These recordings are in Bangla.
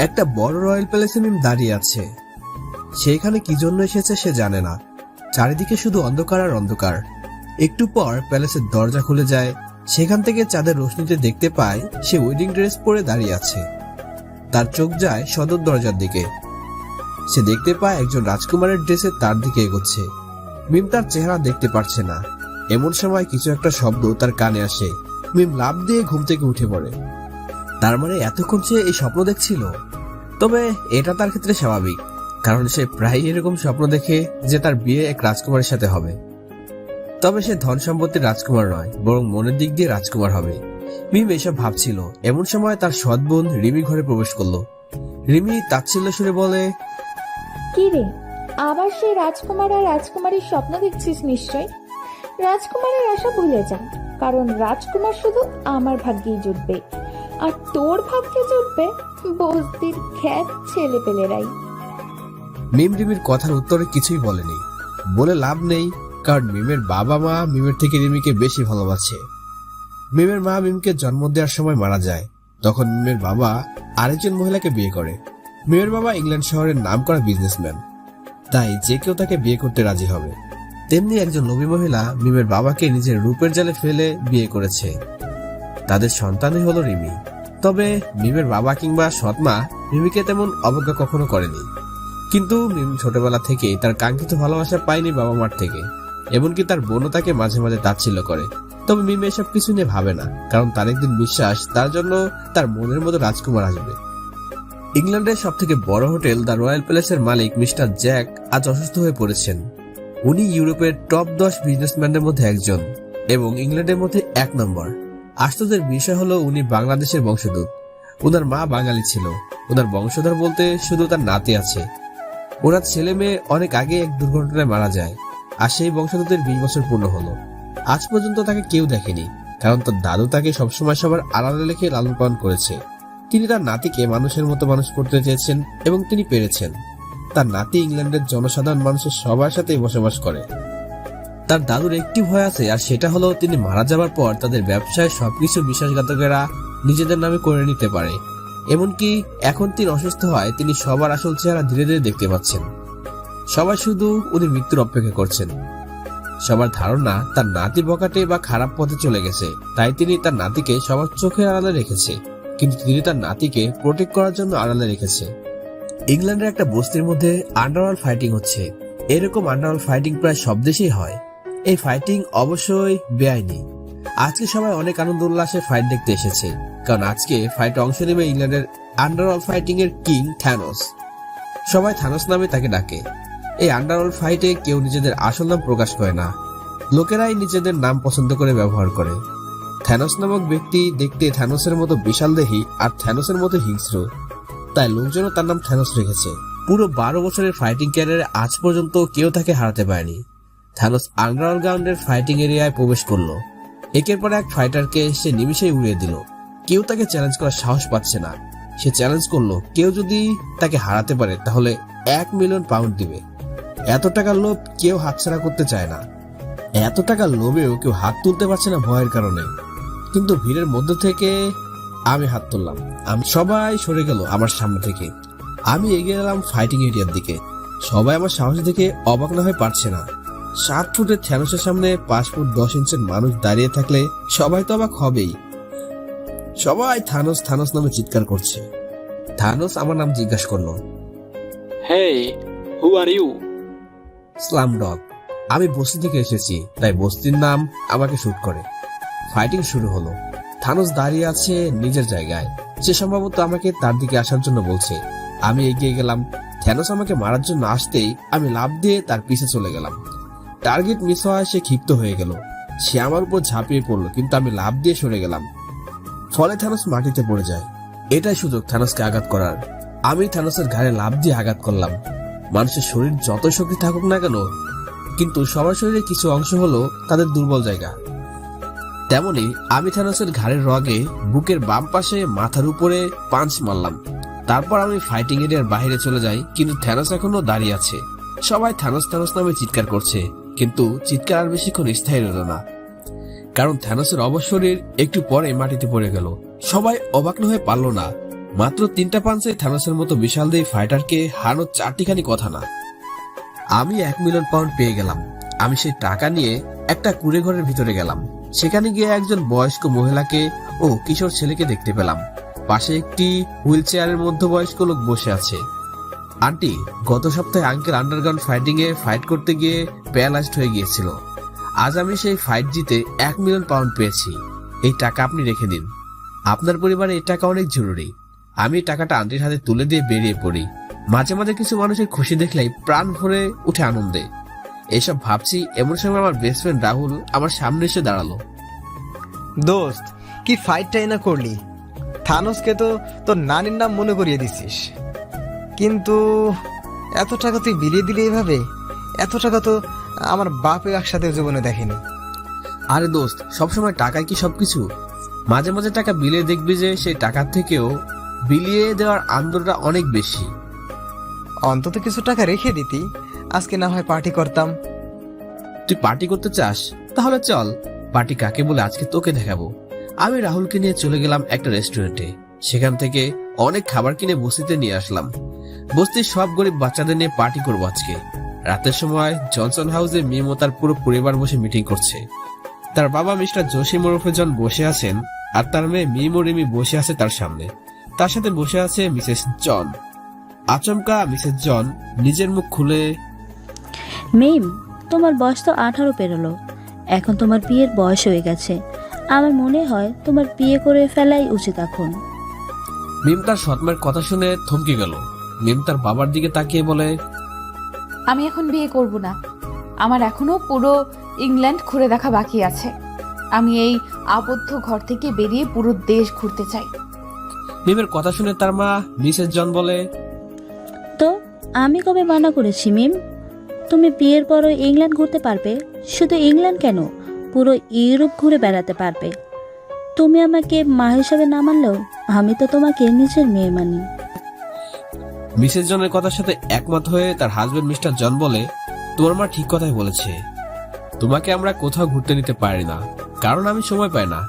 একটা বড় রয়্যাল প্যালেসে মিম দাঁড়িয়ে আছে। সেখানে কি জন্য এসেছে সে জানে না। চারিদিকে শুধু অন্ধকার আর অন্ধকার। একটু পর প্যালেসের দরজা খুলে যায়। সেখান থেকে চাঁদের রোশনিতে দেখতে পায় সে ওয়েডিং ড্রেস পরে দাঁড়িয়ে আছে। তার চোখ যায় সদর দরজার দিকে। সে দেখতে পায় একজন রাজকুমারের ড্রেসে তার দিকে এগোচ্ছে। মিম তার চেহারা দেখতে পারছে না। এমন সময় কিছু একটা শব্দ তার কানে আসে। মিম লাফ দিয়ে ঘুম থেকে উঠে পড়ে। তার মানে এতক্ষণ সে এই স্বপ্ন দেখছিল। তবে এটা তার ক্ষেত্রে স্বাভাবিক, কারণ সে প্রায় এরকম স্বপ্ন দেখে যে তার বিয়ে এক রাজকুমারের সাথে হবে। তবে সে ধন সম্পত্তির রাজকুমার নয়, বরং মনের দিক দিয়ে রাজকুমার হবে। মিম এসব ভাবছিল। এমন সময় তার সৎ বোন রিমি ঘরে প্রবেশ করলো। রিমি তাচ্ছিল্য সুরে বলে, কি রে, আবার সেই রাজকুমার আর রাজকুমারীর স্বপ্ন দেখছিস নিশ্চয়। রাজকুমারের আশা ভুলে যা, কারণ রাজকুমার শুধু আমার ভাগ্যেই জুটবে, আর তোর ভাগ্যে জুটবে বস্তির খ্যাত ছেলে পেলেরাই। মিম রিমির কথার উত্তরে কিছুই বলেনি। বলে লাভ নেই, কারণ মিমের বাবা মা মিমের থেকে রিমিকে বেশি ভালোবাসে। মিমের মা মিমকে জন্ম দেওয়ার সময় মারা যায়। তখন মিমের বাবা আরেকজন মহিলাকে বিয়ে করে। মিমের বাবা ইংল্যান্ড শহরের নামকরা বিজনেসম্যান, তাই যে কেউ তাকে বিয়ে করতে রাজি হবে। তেমনি একজন লোভী মহিলা মিমের বাবাকে নিজের রূপের জালে ফেলে বিয়ে করেছে। তাদের সন্তানই হলো রিমি। তবে মিমের বাবা কিংবা সৎমা মিমিকে তেমন অবজ্ঞা কখনো করেনি। কিন্তু মিম ছোটবেলা থেকে তার কাঙ্ক্ষিত ভালোবাসা পায়নি বাবা মার থেকে। এমনকি তার বোনও তাকে মাঝে মাঝে তাচ্ছিল্য করে। তবে মিম এসব কিছু নিয়ে ভাবে না, কারণ তার একদিন বিশ্বাস তার জন্য তার মনের মতো রাজকুমার আসবে। ইংল্যান্ডের সব থেকে বড় হোটেল দ্য রয়্যাল প্যালেসের মালিক মিস্টার জ্যাক আজ অসুস্থ হয়ে পড়েছেন। উনি ইউরোপের টপ 10 বিজনেসম্যানদের মধ্যে একজন এবং ইংল্যান্ডের মধ্যে 1 নম্বর। আশ্চর্যের বিষয় হলো উনি বাংলাদেশের বংশোদ্ভূত। ওনার মা বাঙালি ছিল। ওনার বংশধর বলতে শুধু তার নাতি আছে। ওনার ছেলে মেয়ে অনেক আগে এক দুর্ঘটনায় মারা যায়, আর সেই বংশধরদের 20 বছর পূর্ণ হলো। আজ পর্যন্ত তাকে কেউ দেখেনি, কারণ তার দাদু তাকে সবসময় সবার আড়ালে রেখে লালন পালন করেছে। তিনি তার নাতিকে মানুষের মতো মানুষ করতে চেয়েছেন এবং তিনি পেরেছেন। তার নাতি ইংল্যান্ডের জনসাধারণ মানুষের সবার সাথে বসবাস করে। তার দাদুর একটি ভয় আছে, আর সেটা হলো তিনি মারা যাবার পর তাদের ব্যবসায় সবকিছু বিশ্বাসঘাতকেরা নিজেদের নামে করে নিতে পারে। এমনকি এখন তিনি অসুস্থ হয়, তিনি সবার আসল চেহারা ধীরে ধীরে দেখতে পাচ্ছেন। সবাই শুধু উনি মৃত্যুর অপেক্ষা করছেন। সবার ধারণা তার নাতি বকাটে বা খারাপ পথে চলে গেছে, তাই তিনি তার নাতিকে সবার চোখের আড়ালে রেখেছে। কিন্তু তিনি তার নাতিকে প্রোটেক্ট করার জন্য আড়ালে রেখেছে। ইংল্যান্ডের একটা বস্তির মধ্যে আন্ডারওয়ার্ল্ড ফাইটিং হচ্ছে। এরকম আন্ডারওয়ার্ল্ড ফাইটিং প্রায় সব দেশেই হয়। এই ফাইটিং অবশ্যই বেআইনি। আজকে সবাই অনেক আনন্দ উল্লাসে ফাইট দেখতে এসেছে, কারণ আজকে ফাইটে অংশ নেবে ইংল্যান্ডের আন্ডারওয়ার্ল্ড ফাইটিং এর কিং থ্যানোস। সবাই থ্যানোস নামে তাকে ডাকে। এই আন্ডারওয়ার্ল্ড ফাইটে কেউ নিজেদের আসল নাম প্রকাশ করে না, লোকেরাই নিজেদের নাম পছন্দ করে ব্যবহার করে। থ্যানোস নামক ব্যক্তি দেখতে থ্যানোসের মতো বিশাল দেহী আর থ্যানোসের মতো হিংস্র, তাই লোকজনও তার নাম থ্যানোস রেখেছে। পুরো 12 বছরের ফাইটিং ক্যারিয়ারে আজ পর্যন্ত কেউ তাকে হারাতে পারেনি। থ্যানোস আন্ডারগ্রাউন্ডের ফাইটিং এরিয়ায় প্রবেশ করলো। একের পর এক ফাইটারকে সে নিমিশেই উড়িয়ে দিল। কেউ তাকে চ্যালেঞ্জ করার সাহস পাচ্ছে না। সে চ্যালেঞ্জ করলো, কেউ যদি তাকে হারাতে পারে তাহলে 1 মিলিয়ন পাউন্ড দিবে। এত টাকার লোভ কেউ হাতছাড়া করতে চায় না। এত টাকার লোভেও কেউ হাত তুলতে পারছে না ভয়ের কারণে। কিন্তু ভিড়ের মধ্য থেকে আমি হাত তুললাম। সবাই সরে গেল আমার সামনে থেকে। আমি এগিয়ে গেলাম ফাইটিং এরিয়ার দিকে। সবাই আমার সাহস দেখে অবাক না হয়ে পারছে না। 7 ফুটের থ্যানোসের সামনে 5 ফুট 10 ইঞ্চের মানুষ দাঁড়িয়ে থাকলে সবাই তো অবাক হবেই। সবাই থানোস থানোস নামে চিৎকার করছে। থানোস আমার নাম জিজ্ঞাসা করলো, হেই, হু আর ইউ? স্লামডগ। আমি বস্তি থেকে এসেছি, তাই বস্তির নাম আমাকে শুট করে। ফাইটিং শুরু হলো। থানোস দাঁড়িয়ে আছে নিজের জায়গায়। সে সম্ভবত আমাকে তার দিকে আসার জন্য বলছে। আমি এগিয়ে গেলাম। থানোস আমাকে মারার জন্য আসতেই আমি লাফ দিয়ে তার পিছে চলে গেলাম। টার্গেট মিস হওয়ায় সে ক্ষিপ্ত হয়ে গেল। সে আমার উপর ঝাঁপিয়ে পড়লো, কিন্তু আমি লাফ দিয়ে সরে গেলাম। ফলে থানোস মাটিতে পড়ে যায়। এটাই সুযোগ থানোসকে আঘাত করার। আমি থানোসের ঘাড়ে লাফ দিয়ে আঘাত করলাম। মানুষের শরীর যত শক্তি থাকুক না কেন, কিন্তু সবার শরীরে কিছু অংশ হলো তাদের দুর্বল জায়গা। তেমনি আমি থানোসের ঘাড়ের রগে বুকের বাম পাশে মাথার উপরে পাঞ্চ মারলাম। তারপর আমি ফাইটিং এরিয়ার বাইরে চলে যাই, কিন্তু থানোস এখনো দাঁড়িয়ে আছে। সবাই থানোস থানোস নামে চিৎকার করছে, কিন্তু চিৎকার আর বেশিক্ষণ স্থায়ী রইল না, কারণ থানোসের অবশ শরীর একটু পরে মাটিতে পড়ে গেল। সবাই অবাক না হয়ে পারল না। মাত্র 3টা পাঞ্চে থানোসের মতো বিশাল দেহ ফাইটারকে হারানো 4টিখানি কথা না। আমি 1 মিলিয়ন পাউন্ড পেয়ে গেলাম। আমি সেই টাকা নিয়ে একটা কুঁড়ে ঘরের ভিতরে গেলাম। সেখানে গিয়ে একজন বয়স্ক মহিলাকে ও কিশোর ছেলেকে দেখতে পেলাম। পাশে একটি হুইল চেয়ারের মধ্যবয়স্ক লোক বসে আছে। আন্টি, গত সপ্তাহে আঙ্কেল আন্ডারগ্রাউন্ড ফাইট করতে গিয়ে প্যারালাইজড হয়ে গিয়েছিল। আজ আমি সেই ফাইট জিতে 1 মিলিয়ন পাউন্ড পেয়েছি। এই টাকা আপনি রেখে দিন। আপনার পরিবারে এই টাকা অনেক জরুরি। আমি টাকাটা আন্টির হাতে তুলে দিয়ে বেরিয়ে পড়ি। মাঝে মাঝে কিছু মানুষের খুশি দেখলেই প্রাণ ভরে উঠে আনন্দে। এসব ভাবছি, এমন সময় আমার বেস্ট ফ্রেন্ড রাহুল আমার সামনে এসে দাঁড়ালো। দোস্ত, কি ফাইটটাই না করলি! থানোসকে তো তোর নানির নাম মনে করিয়ে দিছিস, কিন্তু এত টাকা তুই বিলিয়ে দিলি এভাবে? এত টাকা তো আমার বাপে একসাথে জীবনে দেখেনি। আরে দোস্ত, সবসময় টাকায় কি সবকিছু? মাঝে মাঝে টাকা বিলিয়ে দেখবি যে সেই টাকার থেকেও বিলিয়ে দেওয়ার আনন্দটা অনেক বেশি। অন্তত কিছু টাকা রেখে দিতি, আজকে না হয় পার্টি করতাম। তুই পার্টি করতে চাস? তাহলে চল। পার্টি কাকে বলে আজকে তোকে দেখাবো। আমি রাহুলকে নিয়ে চলে গেলাম একটা রেস্টুরেন্টে। সেখান থেকে অনেক খাবার কিনে বস্তিতে নিয়ে আসলাম। বস্তির সব গরিব বাচ্চাদের নিয়ে পার্টি করবো আজকে। রাতের সময় জনসন হাউসে মিম ও তার পুরো পরিবার বসে মিটিং করছে। তার বাবা মিস্টার জসিম ওরফে জন বসে আছেন, আর তার মেয়ে মিম ও রিমি বসে আছে তার সামনে। তার সাথে বসে আছে মিসেস জন। আচমকা মিসেস জন নিজের মুখ খুলে, মিম, তোমার বয়স তো 18 পেরোলো। এখন তোমার বিয়ের বয়স হয়ে গেছে। আমার মনে হয় তোমার বিয়ে করে ফেলাই উচিত এখন। মিম তার সৎমার কথা শুনে থমকে গেল। মিম তার বাবার দিকে তাকিয়ে বলে, আমি এখন বিয়ে করব না। আমার এখনো পুরো ইংল্যান্ড ঘুরে দেখা বাকি আছে। আমি এই আবদ্ধ ঘর থেকে বেরিয়ে পুরো দেশ ঘুরতে চাই। মিমের কথা শুনে তার মা মিসেস জন বলে, তো আমি কবে মানা করেছি মিম? তুমি বিয়ের পরও ইংল্যান্ড ঘুরতে পারবে। শুধু ইংল্যান্ড কেন, পুরো ইউরোপ ঘুরে বেড়াতে পারবে। তুমি আমাকে মা হিসাবে না মানলেও আমি তো তোমাকে নিজের মেয়ে মানি। মিসেস জনের কথার সাথে একমত হয়ে তার হাজবেন্ড মিস্টার জন বলে, তোমার মা ঠিক কথাই বলেছে। তোমাকে আমরা কোথাও ঘুরতে নিতে পারি না, কারণ আমি সময় পাই না।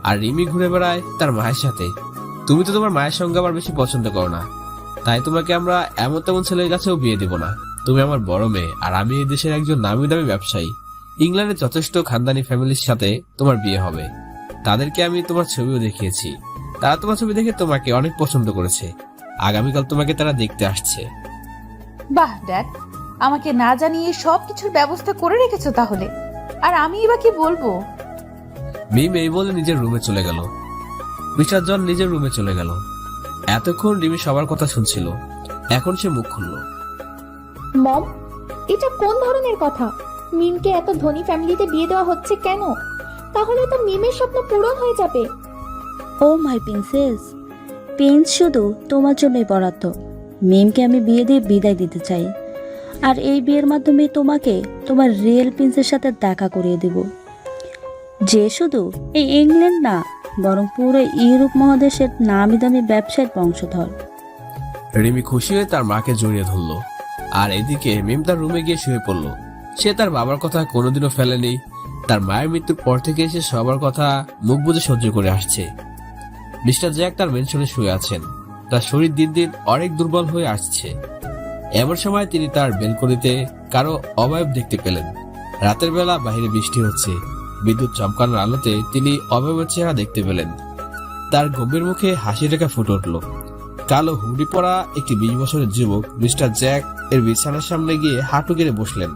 আর রিমি ঘুরে বেড়ায় তার মায়ের সাথে। তুমি তো তোমার মায়ের সঙ্গে আবার বেশি পছন্দ করো না, তাই তোমাকে আমরা এমন তেমন ছেলের কাছেও বিয়ে দেব না। তুমি আমার বড় মেয়ে, আর আমি এই দেশের একজন নামি দামি ব্যবসায়ী। ইংল্যান্ডে যথেষ্ট খানদানি ফ্যামিলির সাথে তোমার বিয়ে হবে। তাদেরকে আমি তোমার ছবিও দেখিয়েছি। তারা তোমার ছবি দেখে তোমাকে অনেক পছন্দ করেছে। আগামীকাল তোমাকে তারা দেখতে আসছে। বাহ ড্যাড, আমাকে না জানিয়ে সব কিছুর ব্যবস্থা করে রেখেছো তাহলে। আর আমি এবার কি বলবো? মিম এই বলে নিজের রুমে চলে গেল। মিস্টার জন নিজের রুমে চলে গেল। এতক্ষণ রিমি সবার কথা শুনছিল, এখন সে মুখ খুলল। মম, এটা কোন ধরনের কথা? মিমকে এত ধনী ফ্যামিলিতে বিয়ে দেওয়া হচ্ছে কেন? তাহলে তো মিমের স্বপ্ন পূরণ হয়ে যাবে। ও মাই প্রিন্সেস, প্রিন্স শুধু তোমার জন্যই বরাদ্দ। মিমকে আমি বিয়ে দিয়ে বিদায় দিতে চাই, আর এই বিয়ের মাধ্যমে তোমাকে তোমার রিয়েল প্রিন্সের সাথে দেখা করিয়ে দেব, যে শুধু এই ইংল্যান্ড না, বরং পুরো ইউরোপ মহাদেশের নামি দামি ব্যবসায়ীর বংশধর। রিমি খুশি হয়ে তার মাকে জড়িয়ে ধরল। আর এদিকে মিম তার রুমে গিয়ে শুয়ে পড়ল। সে তার বাবার কথা কোনোদিনও ফেলেনি। তার মায়ের মৃত্যুর পর থেকে সে সবার কথা মুখ বুজে সহ্য করে আসছে। মিস্টার জ্যাক তার মেনশনে শুয়ে আছেন। তার শরীর দিন দিন অনেক দুর্বল হয়ে আসছে। এমন সময় তিনি তার বেলকনিতে কারো অবয়ব দেখতে পেলেন। রাতের বেলা বাইরে বৃষ্টি হচ্ছে। বিদ্যুৎ চমকানোর আলোতে তিনি অবয়বের চেহারা দেখতে পেলেন। তার গম্ভীর মুখে হাসি রেখা ফুটে উঠল। কালো হুডি পরা একটি 20 বছরের যুবক মিস্টার জ্যাক এর বিছানার সামনে গিয়ে হাঁটু গেড়ে বসলেন।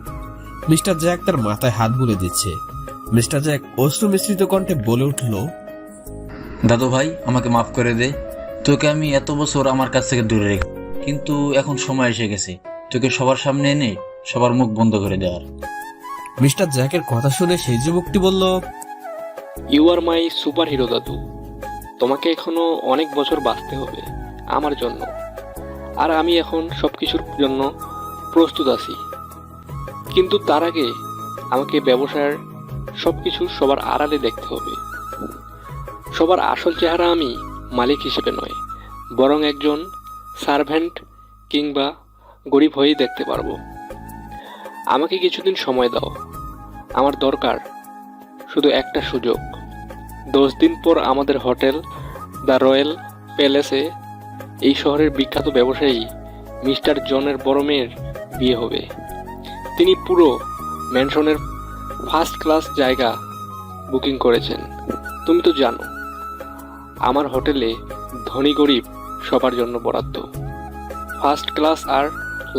মিস্টার জ্যাক তার মাথায় হাত বুলিয়ে দিচ্ছে। মিস্টার জ্যাক অশ্রু মিশ্রিত কণ্ঠে বলে উঠল, দাদু ভাই, আমাকে মাফ করে দে। তোকে আমি এত বছর আমার কাছ থেকে দূরে রেখে, কিন্তু এখন সময় এসে গেছে তোকে সবার সামনে এনে সবার মুখ বন্ধ করে দেওয়ার। মিস্টার জ্যাকের কথা শুনে সেই যুবকটি বলল, you are my super hero দাদু। তোমাকে এখনো অনেক বছর বাঁচতে হবে আমার জন্য, আর আমি এখন সবকিছুর জন্য প্রস্তুত আছি। কিন্তু তার আগে আমাকে ব্যবসার সবকিছু সবার আড়ালে দেখতে হবে। সবার আসল চেহারা আমি মালিক হিসেবে নয়, বরং একজন সার্ভেন্ট কিংবা গরিব হয়েই দেখতে পারবো। আমাকে কিছুদিন সময় দাও। আমার দরকার শুধু একটা সুযোগ। 10 দিন পর আমাদের হোটেল দ্য রয়্যাল প্যালেসে এই শহরের বিখ্যাত ব্যবসায়ী মিস্টার জনের বড় মেয়ের বিয়ে হবে। তিনি পুরো ম্যানশনের ফার্স্ট ক্লাস জায়গা বুকিং করেছেন। তুমি তো জানো আমার হোটেলে ধনী গরিব সবার জন্য বরাদ্দ, ফার্স্ট ক্লাস আর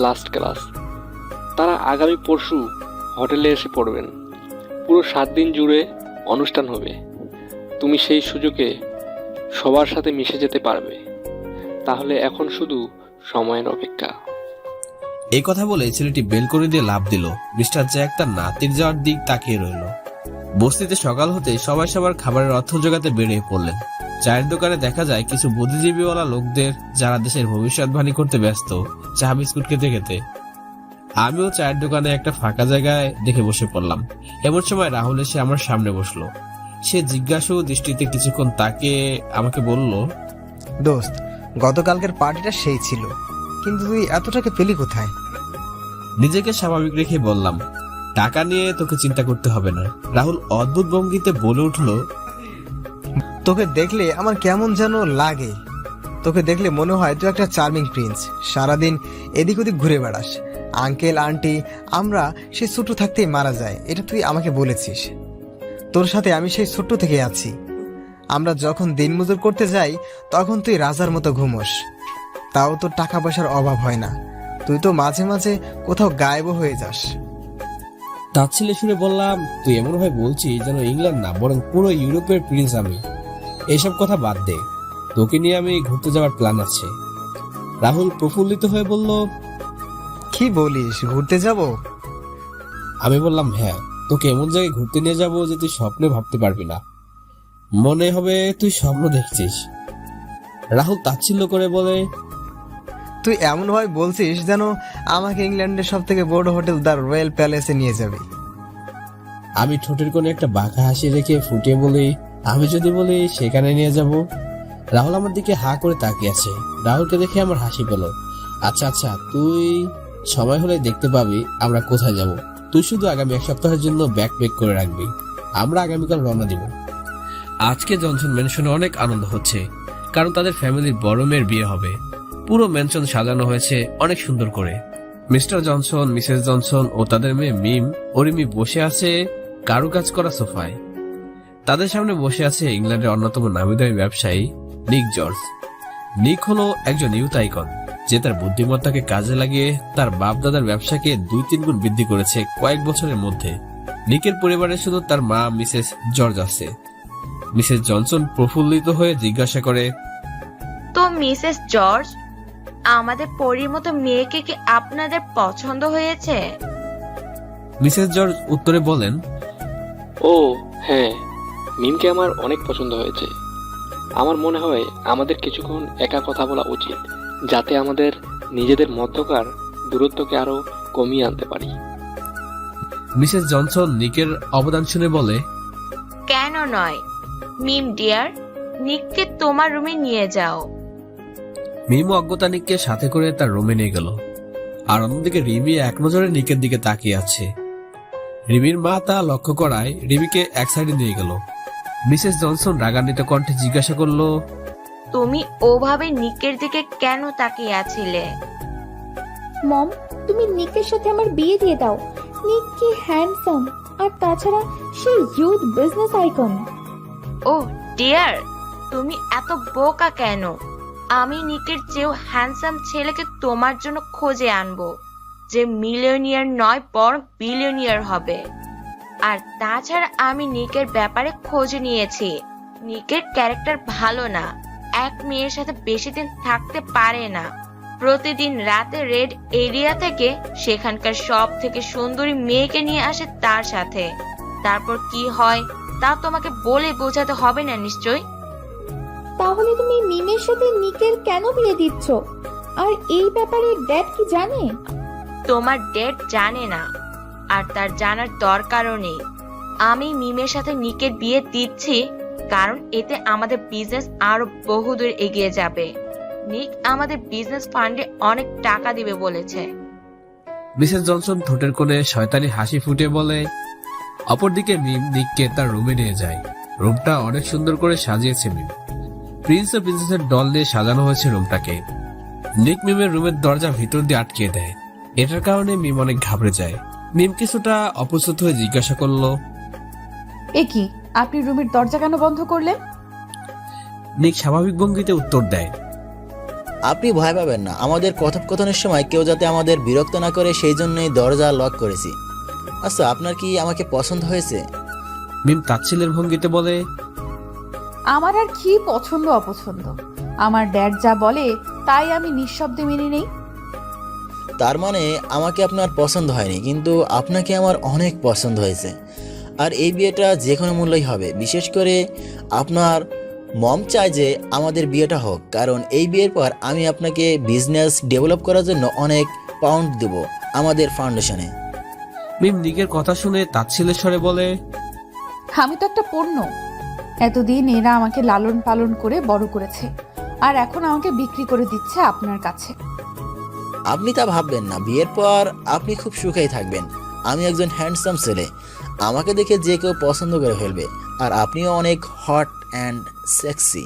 লাস্ট ক্লাস। তারা আগামী পরশু হোটেলে এসে পড়বেন। পুরো 7 দিন জুড়ে অনুষ্ঠান হবে। তুমি সেই সুযোগে সবার সাথে মিশে যেতে পারবে। তাহলে এখন শুধু সময়ের অপেক্ষা। এই কথা বলে ছেলেটি বেল করে দিয়ে লাফ দিল। মিস্টার জ্যাক তার নাতির যাওয়ার দিক তাকিয়ে রইল। বস্তিতে সকাল হতে সবাই সবার খাবারের অর্থ জোগাতে বেরিয়ে পড়লেন। চায়ের দোকানে দেখা যায় কিছু বুদ্ধিজীবীওয়ালা লোকদের, যারা দেশের ভবিষ্যৎবাণী করতে ব্যস্ত, চা বিস্কুট খেতে খেতে। আমিও চায়ের দোকানে একটা ফাঁকা জায়গায় দেখে বসে পড়লাম। এমন সময় রাহুল এসে আমার সামনে বসলো। সে জিজ্ঞাসু দৃষ্টিতে কিছুক্ষণ তাকিয়ে আমাকে বলল, দোস্ত, গতকালকের পার্টিটা সেই ছিল, কিন্তু তুই এত টাকা পেলি কোথায়? নিজেকে স্বাভাবিক রেখে বললাম, টাকা নিয়ে তোকে চিন্তা করতে হবে না। রাহুল অদ্ভুত ভঙ্গিতে বলে উঠল, তোকে দেখলে আমার কেমন যেন লাগে। তোকে দেখলে মনে হয় তুই একটা চার্মিং প্রিন্স। সারাদিন এদিক ওদিক ঘুরে বেড়াস। আঙ্কেল আন্টি আমরা সেই ছোট থাকতেই মারা যায়, এটা তুই আমাকে বলেছিস। তোর সাথে আমি সেই ছোট্ট থেকে আছি। আমরা যখন দিনমজুর করতে যাই তখন তুই রাজার মতো ঘুমোস। তাও তোর টাকা পয়সার অভাব হয় না। তুই তো মাঝে মাঝে কোথাও গায়েব হয়ে যাস। তাচ্ছিলে শুনে বললাম, তুই এমন ভাবে বলছিস যেন ইংল্যান্ড না বরং পুরো ইউরোপের প্রিন্স আমি। এইসব কথা বাদ দে, তোকে নিয়ে আমি ঘুরতে যাওয়ার প্ল্যান আছে। রাহুল প্রফুল্লিত হয়ে বলল, কি বলিস, ঘুরতে যাব? আমি বললাম, হ্যাঁ, তোকে এমন জায়গায় ঘুরতে নিয়ে যাবো যে তুই স্বপ্নে ভাবতে পারবি না। মনে হবে তুই স্বপ্ন দেখছিস। রাহুল তাচ্ছিল্য করে বলে, তুই এমন ভাবে বলছিস যেন আমাকে ইংল্যান্ডের সব থেকে বড় হোটেল দ্য রয়্যাল প্যালেসে নিয়ে যাবে। আমি ঠোঁটের কোণে একটা বাঁকা হাসি রেখে ফুটিয়ে বলি, আমি যদি বলি সেখানে নিয়ে যাব? রাহুল আমার দিকে হা করে তাকিয়ে আছে। রাহুলকে দেখে আমার হাসি পেল। আচ্ছা আচ্ছা, তুই সময় হলে দেখতে পাবি আমরা কোথায় যাব। তুই শুধু আগামী 1 সপ্তাহের জন্য ব্যাগ প্যাক করে রাখবি। আমরা আগামীকাল রওনা দিব। আজকে জনসন ম্যানশনে অনেক আনন্দ হচ্ছে, কারণ তাদের ফ্যামিলির বড় মেয়ের বিয়ে হবে। পুরো ম্যানশন সাজানো হয়েছে অনেক সুন্দর করে। মিস্টার জনসন, মিসেস জনসন ও তাদের মেয়ে মিম অরিমি বসে আছে কারুকাজ করা সোফায়। তাদের সামনে বসে আছে ইংল্যান্ডের অন্যতম নামিদামি ব্যবসায়ী নিক জর্জ। নিক হলো একজন ইউথ আইকন, যে তার বুদ্ধিমত্তাকে কাজে লাগিয়ে তার বাপ দাদার ব্যবসাকে 2-3 গুণ বৃদ্ধি করেছে কয়েক বছরের মধ্যে। নিকের পরিবারে শুধু তার মা মিসেস জর্জ আছে। মিসেস জনসন প্রফুল্লিত হয়ে জিজ্ঞাসা করে, তো মিসেস জর্জ, আমাদের পরীর মতো মেয়েকে কি আপনাদের পছন্দ হয়েছে? মিসেস জর্জ উত্তরে বলেন, ও হ্যাঁ, মিমকে আমার অনেক পছন্দ হয়েছে। আমার মনে হয় আমাদের কিছুক্ষণ একা কথা বলা উচিত, যাতে আমাদের নিজেদের মধ্যকার দূরত্বকে আরো কমিয়ে আনতে পারি। মিসেস জনসন নিকের অবদান শুনে বলে, কেন নয় মিম ডিয়ার, নিককে তোমার রুমে নিয়ে যাও। মিম অজ্ঞতা নিককে সাথে করে তার রুমে নিয়ে গেল। আর অন্যদিকে রিমি এক নজরে নিকের দিকে তাকিয়ে আছে। রিমির মা তা লক্ষ্য করায় রিমিকে এক সাইডে নিয়ে গেল। মিসেস জনসন রাগান্বিত কণ্ঠে জিজ্ঞাসা করলো, তুমি ওভাবে নিকের দিকে কেন তাকিয়ে আছিলে? মম, তুমি নিকের সাথে আমার বিয়ে দিয়ে দাও। নিক কি হ্যান্ডসাম, আর তাছাড়া সে ইউথ বিজনেস আইকন। ও ডিয়ার, তুমি এত বোকা কেন? আমি নিকের চেয়েও হ্যান্ডসাম ছেলেকে তোমার জন্য খোঁজে আনবো, যে মিলিয়নিয়ার নয় বরং বিলিয়নিয়ার হবে। আর তাছাড়া আমি নিকের ব্যাপারে খোঁজ নিয়েছি। নিকের ক্যারেক্টার ভালো না, এক মেয়ের সাথে বেশি দিন থাকতে পারে না। প্রতিদিন রাতে রেড এরিয়া থেকে সেখানকার সব থেকে সুন্দরী মেয়েকে নিয়ে আসে তার সাথে। তারপর কি হয় তা তোমাকে বলে বোঝাতে হবে না নিশ্চয়। তাহলে তুমি মিমের সাথে নিকের কেন বিয়ে দিচ্ছ? আর এই ব্যাপারে ড্যাড কি জানে? তোমার ডেট জানে না, আর তার জানার দরকারও নেই। আমি মিমের সাথে নিকের বিয়ে দিচ্ছি কারণ এতে আমাদের বিজনেস আরো বহুদূর এগিয়ে যাবে। নিক আমাদের বিজনেস ফান্ডে অনেক টাকা দিবে বলেছে। মিসেস জনসন ঠোঁটের কোণে শয়তানি হাসি ফুটে বলে। অপরদিকে মিম নিককে তার রুমে নিয়ে যায়। রুমটা অনেক সুন্দর করে সাজিয়েছে মিম। প্রিন্স ও প্রিন্সেসের দল দিয়ে সাজানো হয়েছে রুমটাকে। নিক মিমের রুমের দরজা ভিতর দিয়ে আটকে দেয়। এটার কারণে মিম অনেক ঘাবড়ে যায়। মিম কিছুটা অপ্রস্তুত হয়ে জিজ্ঞাসা করলো, এ কি, আপনি রুমের দরজা কেন বন্ধ করলেন? নিক স্বাভাবিক ভঙ্গিতে উত্তর দেয়, আপনি ভয় পাবেন না, আমাদের কথোপকথনের সময় কেউ যাতে আমাদের বিরক্ত না করে সেই জন্যই দরজা লক করেছি। আচ্ছা, আপনার কি আমাকে পছন্দ হয়েছে? মিম তাচ্ছিলের ভঙ্গিতে বলে, আমার আর কি পছন্দ অপছন্দ, আমার ড্যাড যা বলে তাই আমি নিঃশব্দে মেনে নেই। তার মানে আমাকে আপনার পছন্দ হয়নি, কিন্তু আপনাকে আমার অনেক পছন্দ হয়েছে। আর এই বিয়েটা যে কোনো মূল্যই হবে। বিশেষ করে আপনার মম চায় যে আমাদের বিয়েটা হোক, কারণ এই বিয়ের পর আমি আপনাকে বিজনেস ডেভেলপ করার জন্য অনেক পাউন্ড দেব আমাদের ফাউন্ডেশনে। মিম নিকের কথা শুনে তাচ্ছিলের স্বরে বলে, আমি তো একটা পণ্য। এতদিন এরা আমাকে লালন পালন করে বড় করেছে, আর এখন আমাকে বিক্রি করে দিচ্ছে আপনার কাছে। আপনি তা ভাববেন না, বিয়ের পর আপনি খুব সুখেই থাকবেন। আমি একজন হ্যান্ডসাম ছেলে, আমাকে দেখে যে কেউ পছন্দ করে ফেলবে। আর আপনিও অনেক হট অ্যান্ড সেক্সি।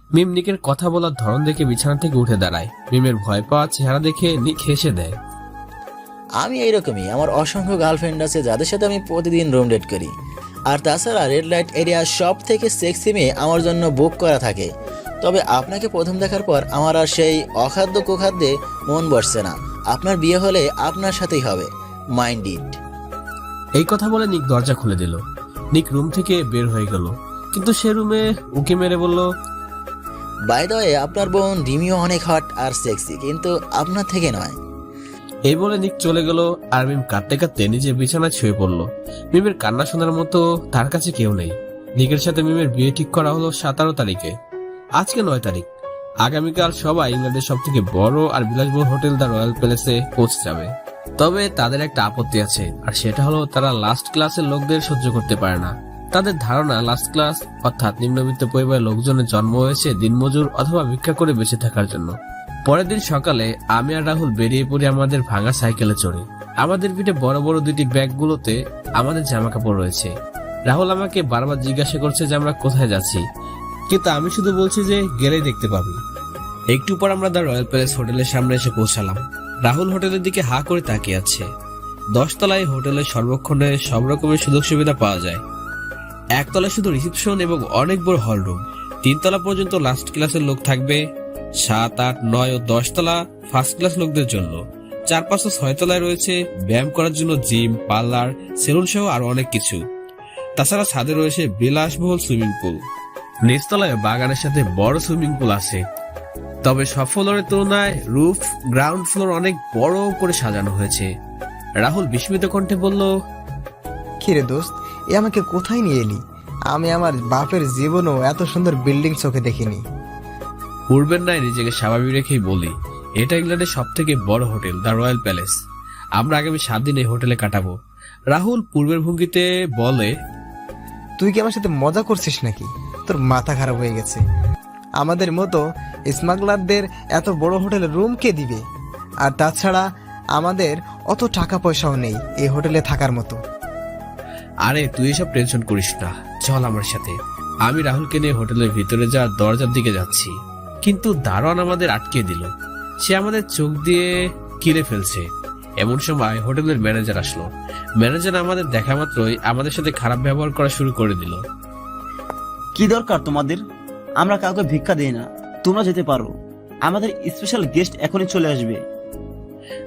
মিম নিকের কথা বলার ধরন দেখে বিছানা থেকে উঠে দাঁড়ায়। মিমের ভয় পাওয়া চেহারা দেখে নিক হেসে দেয়। আমি এইরকমই, আমার অসংখ্য গার্লফ্রেন্ড আছে যাদের সাথে আমি প্রতিদিন রুম ডেট করি। আর তাছাড়া রেড লাইট এরিয়া সব থেকে সেক্সি মেয়ে আমার জন্য বুক করা থাকে। তবে আপনাকে প্রথম দেখার পর আমার আর সেই অখাদ্য কুখাদ্যে মন বসছে না। আপনার বিয়ে হলে আপনার সাথেই হবে, মাইন্ড ইট। এই কথা বলে নিক দরজা খুলে দিল। নিক রুম থেকে বের হয়ে গেল, কিন্তু সে রুমে উকি মেরে বলল, বাই দ্য ওয়ে, আপনার বোন রিমিও অনেক হট আর সেক্সি, কিন্তু আপনার থেকে নয়। এই বলে নিক চলে গেল। আর মিম কাঁদতে কাঁদতে নিজে বিছানায় শুয়ে পড়ল। মিমের কান্না শোনার মতো তার কাছে কেউ নেই। নিকের সাথে মিমের বিয়ে ঠিক করা হলো 17 তারিখে। আজকে 9 তারিখ। আগামীকাল সবাই ইংল্যান্ডের সব থেকে বড় আর বিলাসবহুল হোটেল দ্য রয়্যাল প্যালেসে পৌঁছে যাবে। তবে তাদের একটা আপত্তি আছে, আর সেটা হলো তারা লাস্ট ক্লাসের লোকদের সহ্য করতে পারে না। তাদের ধারণা লাস্ট ক্লাস অর্থাৎ নিম্নবিত্ত পরিবারের লোকজনের জন্ম হয়েছে দিনমজুর অথবা ভিক্ষা করে বেঁচে থাকার জন্য। পরের দিন সকালে আমি আর রাহুল বেরিয়ে পড়ি আমাদের ভাঙা সাইকেলে চড়ে। আমাদের পিঠে বড় বড় দুটি ব্যাগগুলোতে আমাদের জামা কাপড় রয়েছে। রাহুল আমাকে বারবার জিজ্ঞাসা করছে যে আমরা কোথায় যাচ্ছি, কিন্তু আমি শুধু বলছি যে গেলেই দেখতে পাবি। একটু পর আমরা দ্য রয়্যাল প্যালেস হোটেলের সামনে এসে পৌঁছালাম। রাহুল হোটেলের দিকে হা করে তাকিয়ে আছে। 10 তলায় হোটেলের সর্বক্ষণে সব রকমের সুযোগ সুবিধা পাওয়া যায়। 1 তলায় শুধু রিসেপশন এবং অনেক বড় হল রুম। 3 তলা পর্যন্ত লাস্ট ক্লাসের লোক থাকবে। 7, 8, 9 ও 10 তলা ফার্স্ট ক্লাস লোকদের জন্য। 4, 5 ও 6 তলায় রয়েছে ব্যায়াম করার জন্য জিম, পার্লার, সেলুন সহ আরো অনেক কিছু। তাছাড়া ছাদে রয়েছে বিলাসবহুল সুইমিং পুল। নিচতলায় বাগানের সাথে বড় সুইমিং পুল আছে। তবে সব ফ্লোরের তুলনায় রুফ গ্রাউন্ড ফ্লোর অনেক বড় করে সাজানো হয়েছে। রাহুল বিস্মিত কণ্ঠে বলল, কিরে দোস্ত, এ আমাকে কোথায় নিয়ে এলি? আমি আমার বাপের জীবনও এত সুন্দর বিল্ডিং চোখে দেখিনি। পূর্বের নাই নিজেকে স্বাভাবিক রেখেই বলি, এটা ইংল্যান্ডের সব থেকে বড় হোটেল দ্য রয়্যাল প্যালেস। আমরা আগামী 7 দিন এই হোটেলে কাটাবো। রাহুল পূর্বের ভঙ্গিতে বলে, তুই কি আমার সাথে মজা করছিস নাকি? তোর মাথা খারাপ হয়ে গেছে। আমাদের মতো স্মাগলারদের এত বড় হোটেলে রুম কে দিবে? আর তাছাড়া আমাদের অত টাকা পয়সাও নেই এই হোটেলে থাকার মতো। আরে তুই এসব টেনশন করিস না, চল আমার সাথে। আমি রাহুলকে নিয়ে হোটেলের ভিতরে যাওয়ার দরজার দিকে যাচ্ছি, কিন্তু দারোয়ান আমাদের আটকে দিল। সে আমাদের চোখ দিয়ে কিরে ফেলছে। এমন সময় হোটেলের ম্যানেজার আসলো। ম্যানেজার আমাদের দেখা মাত্রই আমাদের সাথে খারাপ ব্যবহার করা শুরু করে দিল। কি দরকার তোমাদের? আমরা কাউকে ভিক্ষা দিই না, তোমরা যেতে পারো। আমাদের স্পেশাল গেস্ট এখনই চলে আসবে।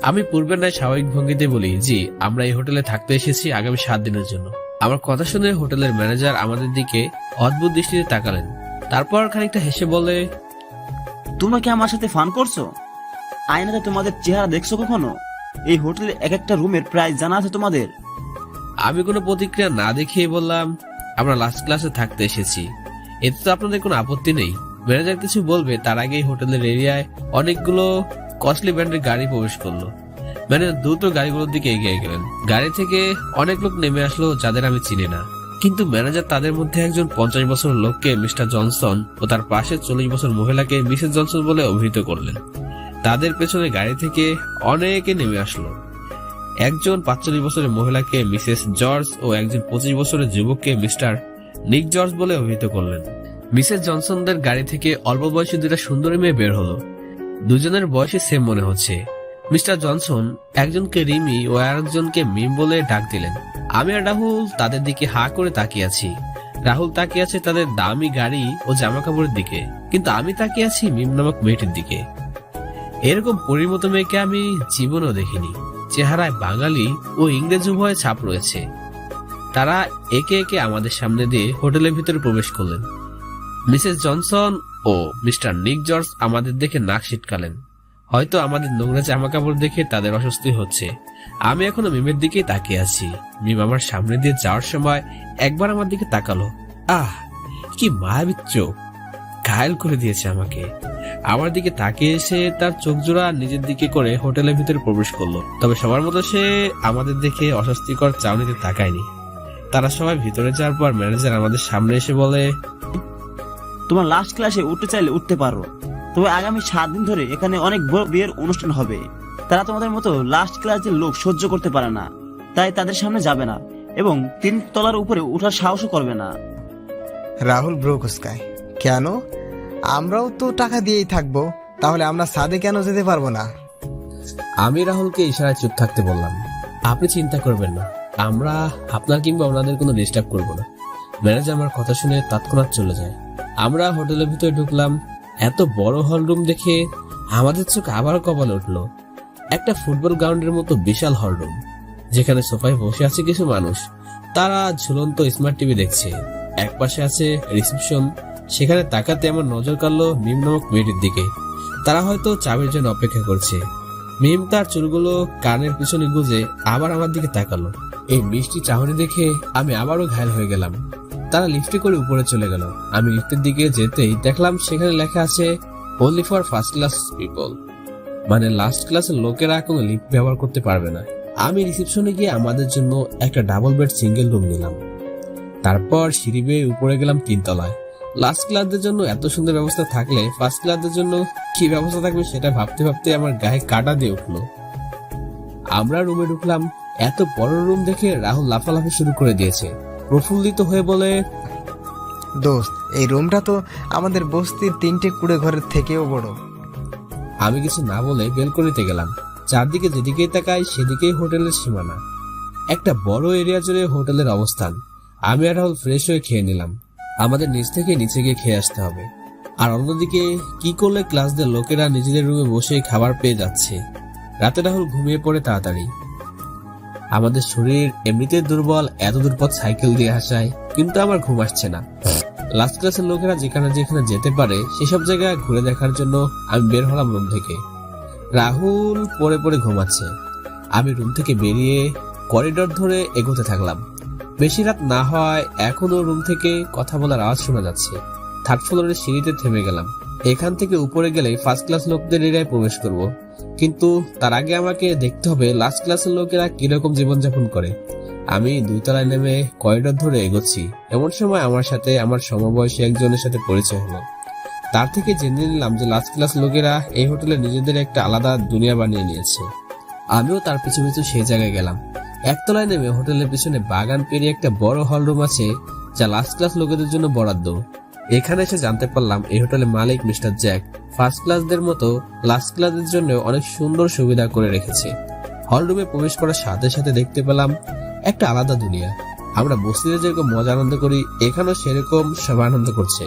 আমি পূর্বের ন্যায় স্বাভাবিক ভঙ্গিতে বলি, জি আমরা এই হোটেলে থাকতে এসেছি আগামী 7 দিনের জন্য। আমার কথা শুনে হোটেলের ম্যানেজার আমাদের দিকে অদ্ভুত দৃষ্টিতে তাকালেন। তারপর খানিকটা হেসে বলে, তোমরা কি আমার সাথে ফান করছো? আয়নাতে তোমাদের চেহারা দেখছো কখনো? এই হোটেলে এক একটা রুমের প্রাইস জানা আছে তোমাদের? আমি কোনো প্রতিক্রিয়া না দেখিয়ে বললাম, আমরা লাস্ট ক্লাসে থাকতে এসেছি, এতে তো আপনাদের কোনো আপত্তি নেই। ম্যানেজার কিছু বলবে তার আগেই হোটেলের এরিয়ায় অনেকগুলো কস্টলি ব্র্যান্ডের গাড়ি প্রবেশ করলো। ম্যানেজার দ্রুত গাড়িগুলোর দিকে এগিয়ে গেলেন। গাড়ি থেকে অনেক লোক নেমে আসলো যাদের আমি চিনি না, কিন্তু ম্যানেজার তাদের মধ্যে একজন 50 বছরের লোককে মিস্টার জনসন ও তার পাশে 40 বছর মহিলাকে মিসেস জনসন বলে অভিহিত করলেন। তাদের পেছনে গাড়ি থেকে অনেকে নেমে আসলো। একজন 45 বছরের মহিলাকে মিসেস জর্জ ও একজন 25 বছরের যুবককে মিস্টার নিক জর্জ বলে অভিহিত করলেন। মিসেস জনসনদের গাড়ি থেকে অল্প বয়সী দুটা সুন্দরী মেয়ে বের হলো। দুজনের বয়সে সেম মনে হচ্ছে। মিস্টার জনসন একজনকে রিমি ও আরেকজনকে মিম বলে ডাক দিলেন। আমি আর রাহুল তাদের দিকে হা করে তাকিয়ে আছি। রাহুল তাকিয়ে আছে তাদের দামি গাড়ি ও জামা কাপড়ের দিকে, কিন্তু আমি তাকিয়ে আছি মিম নামক মেয়েটির দিকে। এরকম পরিমতো মেয়েকে আমি জীবনেও দেখিনি। চেহারায় বাঙালি ও ইংরেজ উভয় ছাপ রয়েছে। তারা একে একে আমাদের সামনে দিয়ে হোটেলের ভিতরে প্রবেশ করলেন। মিসেস জনসন ও মিস্টার নিক জর্জ আমাদের দেখে নাক সিটকালেন। হয়তো আমাদের নোংরা জামা কাপড় দেখে তাদের অস্বস্তি হচ্ছে। আমি এখনো মিমের দিকেই তাকিয়ে আছি। মিম আমার সামনে দিয়ে যাওয়ার সময় একবার আমার দিকে তাকালো। আহ, কি মায়াবী চোখ! ঘায়েল করে দিয়েছে আমাকে। আমার দিকে তাকিয়ে এসে তার চোখ জোড়া নিজের দিকে করে হোটেলের ভিতরে প্রবেশ করলো। তবে সবার মতো সে আমাদের দেখে অস্বস্তিকর চাউনিতে তাকায়নি। তারা সবাই ভিতরে যাওয়ার পর ম্যানেজার আমাদের সামনে এসে বলে, তোমার লাস্ট ক্লাসে উঠতে চাইলে উঠতে পারো, তবে আগামী 7 দিন ধরে এখানে অনেক বড় বিয়ের অনুষ্ঠান হবে। তারা তোমাদের মতো লাস্ট ক্লাসের লোক সহ্য করতে পারে না, তাই তাদের সামনে যাবে না এবং 3 তলার উপরে ওঠার সাহসও করবে না। রাহুল ব্রো কুসকায়, কেন? আমরাও তো টাকা দিয়েই থাকবো, তাহলে আমরা সাদে কেন যেতে পারবো না? আমি রাহুলকে ইশারায় চুপ থাকতে বললাম। আপনি চিন্তা করবেন না, আমরা আপনার কিংবা ওনাদের কোনো ডিস্টার্ব করবো না। ম্যানেজার আমার কথা শুনে তৎক্ষণাৎ চলে যায়। আমরা হোটেলের ভিতরে ঢুকলাম। এত বড় হল রুম দেখে আমাদের চোখ আবার কপালে উঠলো। একটা ফুটবল গ্রাউন্ডের মতো বিশাল হল রুম, যেখানে সোফায় বসে আছে কিছু মানুষ। তারা ঝুলন্ত স্মার্ট টিভি দেখছে। এক পাশে আছে রিসেপশন, সেখানে তাকাতে আমার নজর কাড়লো মিম নামক মেয়েটির দিকে। তারা হয়তো চাবির জন্য অপেক্ষা করছে। মিম তার চুলগুলো কানের পিছনে গুজে আবার আমার দিকে তাকালো। এই মিষ্টি চাহনি দেখে আমি আবারও ঘায়ল হয়ে গেলাম। তারা লিফটে করে উপরে চলে গেল। আমি লিফটের দিকে যেতেই দেখলাম সেখানে লেখা আছে only for first class people, মানে লাস্ট ক্লাসের লোকেরা কোনো লিফট ব্যবহার করতে পারবে না। আমি রিসেপশনে গিয়ে আমাদের জন্য একটা ডাবল বেড সিঙ্গেল রুম নিলাম। তারপর সিঁড়ি বেয়ে উপরে গেলাম 3 তলায়। লাস্ট ক্লাসদের জন্য এত সুন্দর ব্যবস্থা থাকলে ফার্স্ট ক্লাসদের জন্য কি ব্যবস্থা থাকবে সেটা ভাবতে ভাবতে আমার গায়ে কাঁটা দিয়ে উঠলো। আমরা রুমে ঢুকলাম। এত বড় রুম দেখে রাহুল লাফালাফি শুরু করে দিয়েছে। প্রফুল্লিত হয়ে বলে, দোস্ত, এই রুমটা তো আমাদের বস্তির 3টে কুড়ে ঘরের থেকেও বড়। আমি কিছু না বলে বেলকনিতে গেলাম। চারদিকে যেদিকেই তাকাই সেদিকেই হোটেলের সীমানা। একটা বড় এরিয়া জুড়ে হোটেলের অবস্থান। আমি আর রাহুল ফ্রেশ হয়ে খেয়ে নিলাম। আমাদের নিচ থেকে নিচে গিয়ে খেয়ে আসতে হবে। আর অন্যদিকে কি করলে ক্লাসদের লোকেরা নিজেদের রুমে বসে খাবার পেয়ে যাচ্ছে। রাতে রাহুল ঘুমিয়ে পড়ে তাড়াতাড়ি। আমাদের শরীর এমনিতে দুর্বল, এত দূর পথ সাইকেল দিয়ে আসায়, কিন্তু আমার ঘুম আসছে না। লাস্ট ক্লাসের লোকেরা যেখানে যেখানে যেতে পারে সেসব জায়গায় ঘুরে দেখার জন্য আমি বের হলাম রুম থেকে। রাহুল পড়ে পড়ে ঘুমাচ্ছে। আমি রুম থেকে বেরিয়ে করিডোর ধরে এগোতে থাকলাম। বেশি রাত না হয় এখনো রুম থেকে কথা বলার আওয়াজ শোনা যাচ্ছে। 3rd ফ্লোরের সিঁড়িতে থেমে গেলাম। এখান থেকে উপরে গেলে ফার্স্ট ক্লাস লোকদের এরিয়ায় প্রবেশ করব, কিন্তু তার আগে আমাকে দেখতে হবে লাস্ট ক্লাসের লোকেরা কিরকম জীবনযাপন করে। আমি 2 তলায় নেমে করিডোর ধরে এগোচ্ছি। এমন সময় আমার সাথে আমার সমবয়সী একজনের সাথে পরিচয় হলো। তার থেকে জেনে নিলাম যে লাস্ট ক্লাস লোকেরা এই হোটেলে নিজেদের একটা আলাদা দুনিয়া বানিয়ে নিয়েছে। আমিও তার পিছু পিছু সেই জায়গায় গেলাম। 1 তলায় নেমে হোটেলের পিছনে বাগান পেরিয়ে একটা বড় হল রুম আছে, যা লাস্ট ক্লাস লোকেদের জন্য বরাদ্দ। এখানে এসে জানতে পারলাম এই হোটেলের মালিক মিস্টার জ্যাক ফার্স্ট ক্লাসদের মতো লাস্ট ক্লাসের জন্য অনেক সুন্দর সুবিধা করে রেখেছে। হল রুমে প্রবেশ করার সাথে সাথে দেখতে পেলাম একটা আলাদা দুনিয়া। আমরা বস্তিতে যেরকম মজা আনন্দ করি, এখানেও সেরকম সবাই আনন্দ করছে।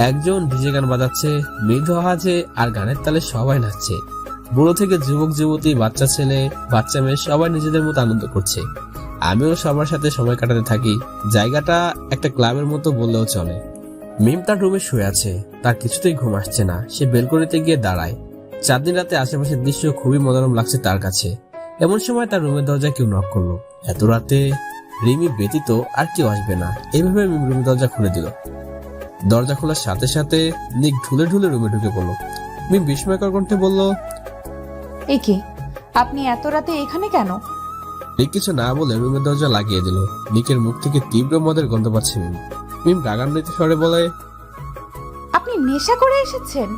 একজন ডিজে গান বাজাচ্ছে, মৃদু আওয়াজে, আর গানের তালে সবাই নাচছে। বুড়ো থেকে যুবক যুবতী, বাচ্চা ছেলে বাচ্চা মেয়ে সবাই নিজেদের মতো আনন্দ করছে। আমিও সবার সাথে সময় কাটাতে থাকি। জায়গাটা একটা ক্লাবের মতো বললেও চলে। মিম তার রুমে শুয়ে আছে। তার কিছুতেই ঘুম আসছে না। সে বেলকনিতে গিয়ে দাঁড়ায়। 4 দিন রাতে আশেপাশের দৃশ্য খুবই মনোরম লাগছে তার কাছে। এমন সময় তার রুমের দরজায় কেউ নক করলো। এত রাতে রিমি ব্যতীত আর কেউ আসবে না, এইভাবে মিম রুমের দরজা খুলে দিল। দরজা খোলার সাথে সাথে নিক ঢুলে ঢুলে রুমে ঢুকে পড়লো। মিম বিস্ময়কর কণ্ঠে বলল, এ কি, আপনি এত রাতে এখানে কেন? নিক কিছু না বলে রুমের দরজা লাগিয়ে দিল। নিকের মুখ থেকে তীব্র মদের গন্ধ পাচ্ছে মিম। মিম রাগান্বিত স্বরে বলে, আপনি নেশা করে এসেছেন?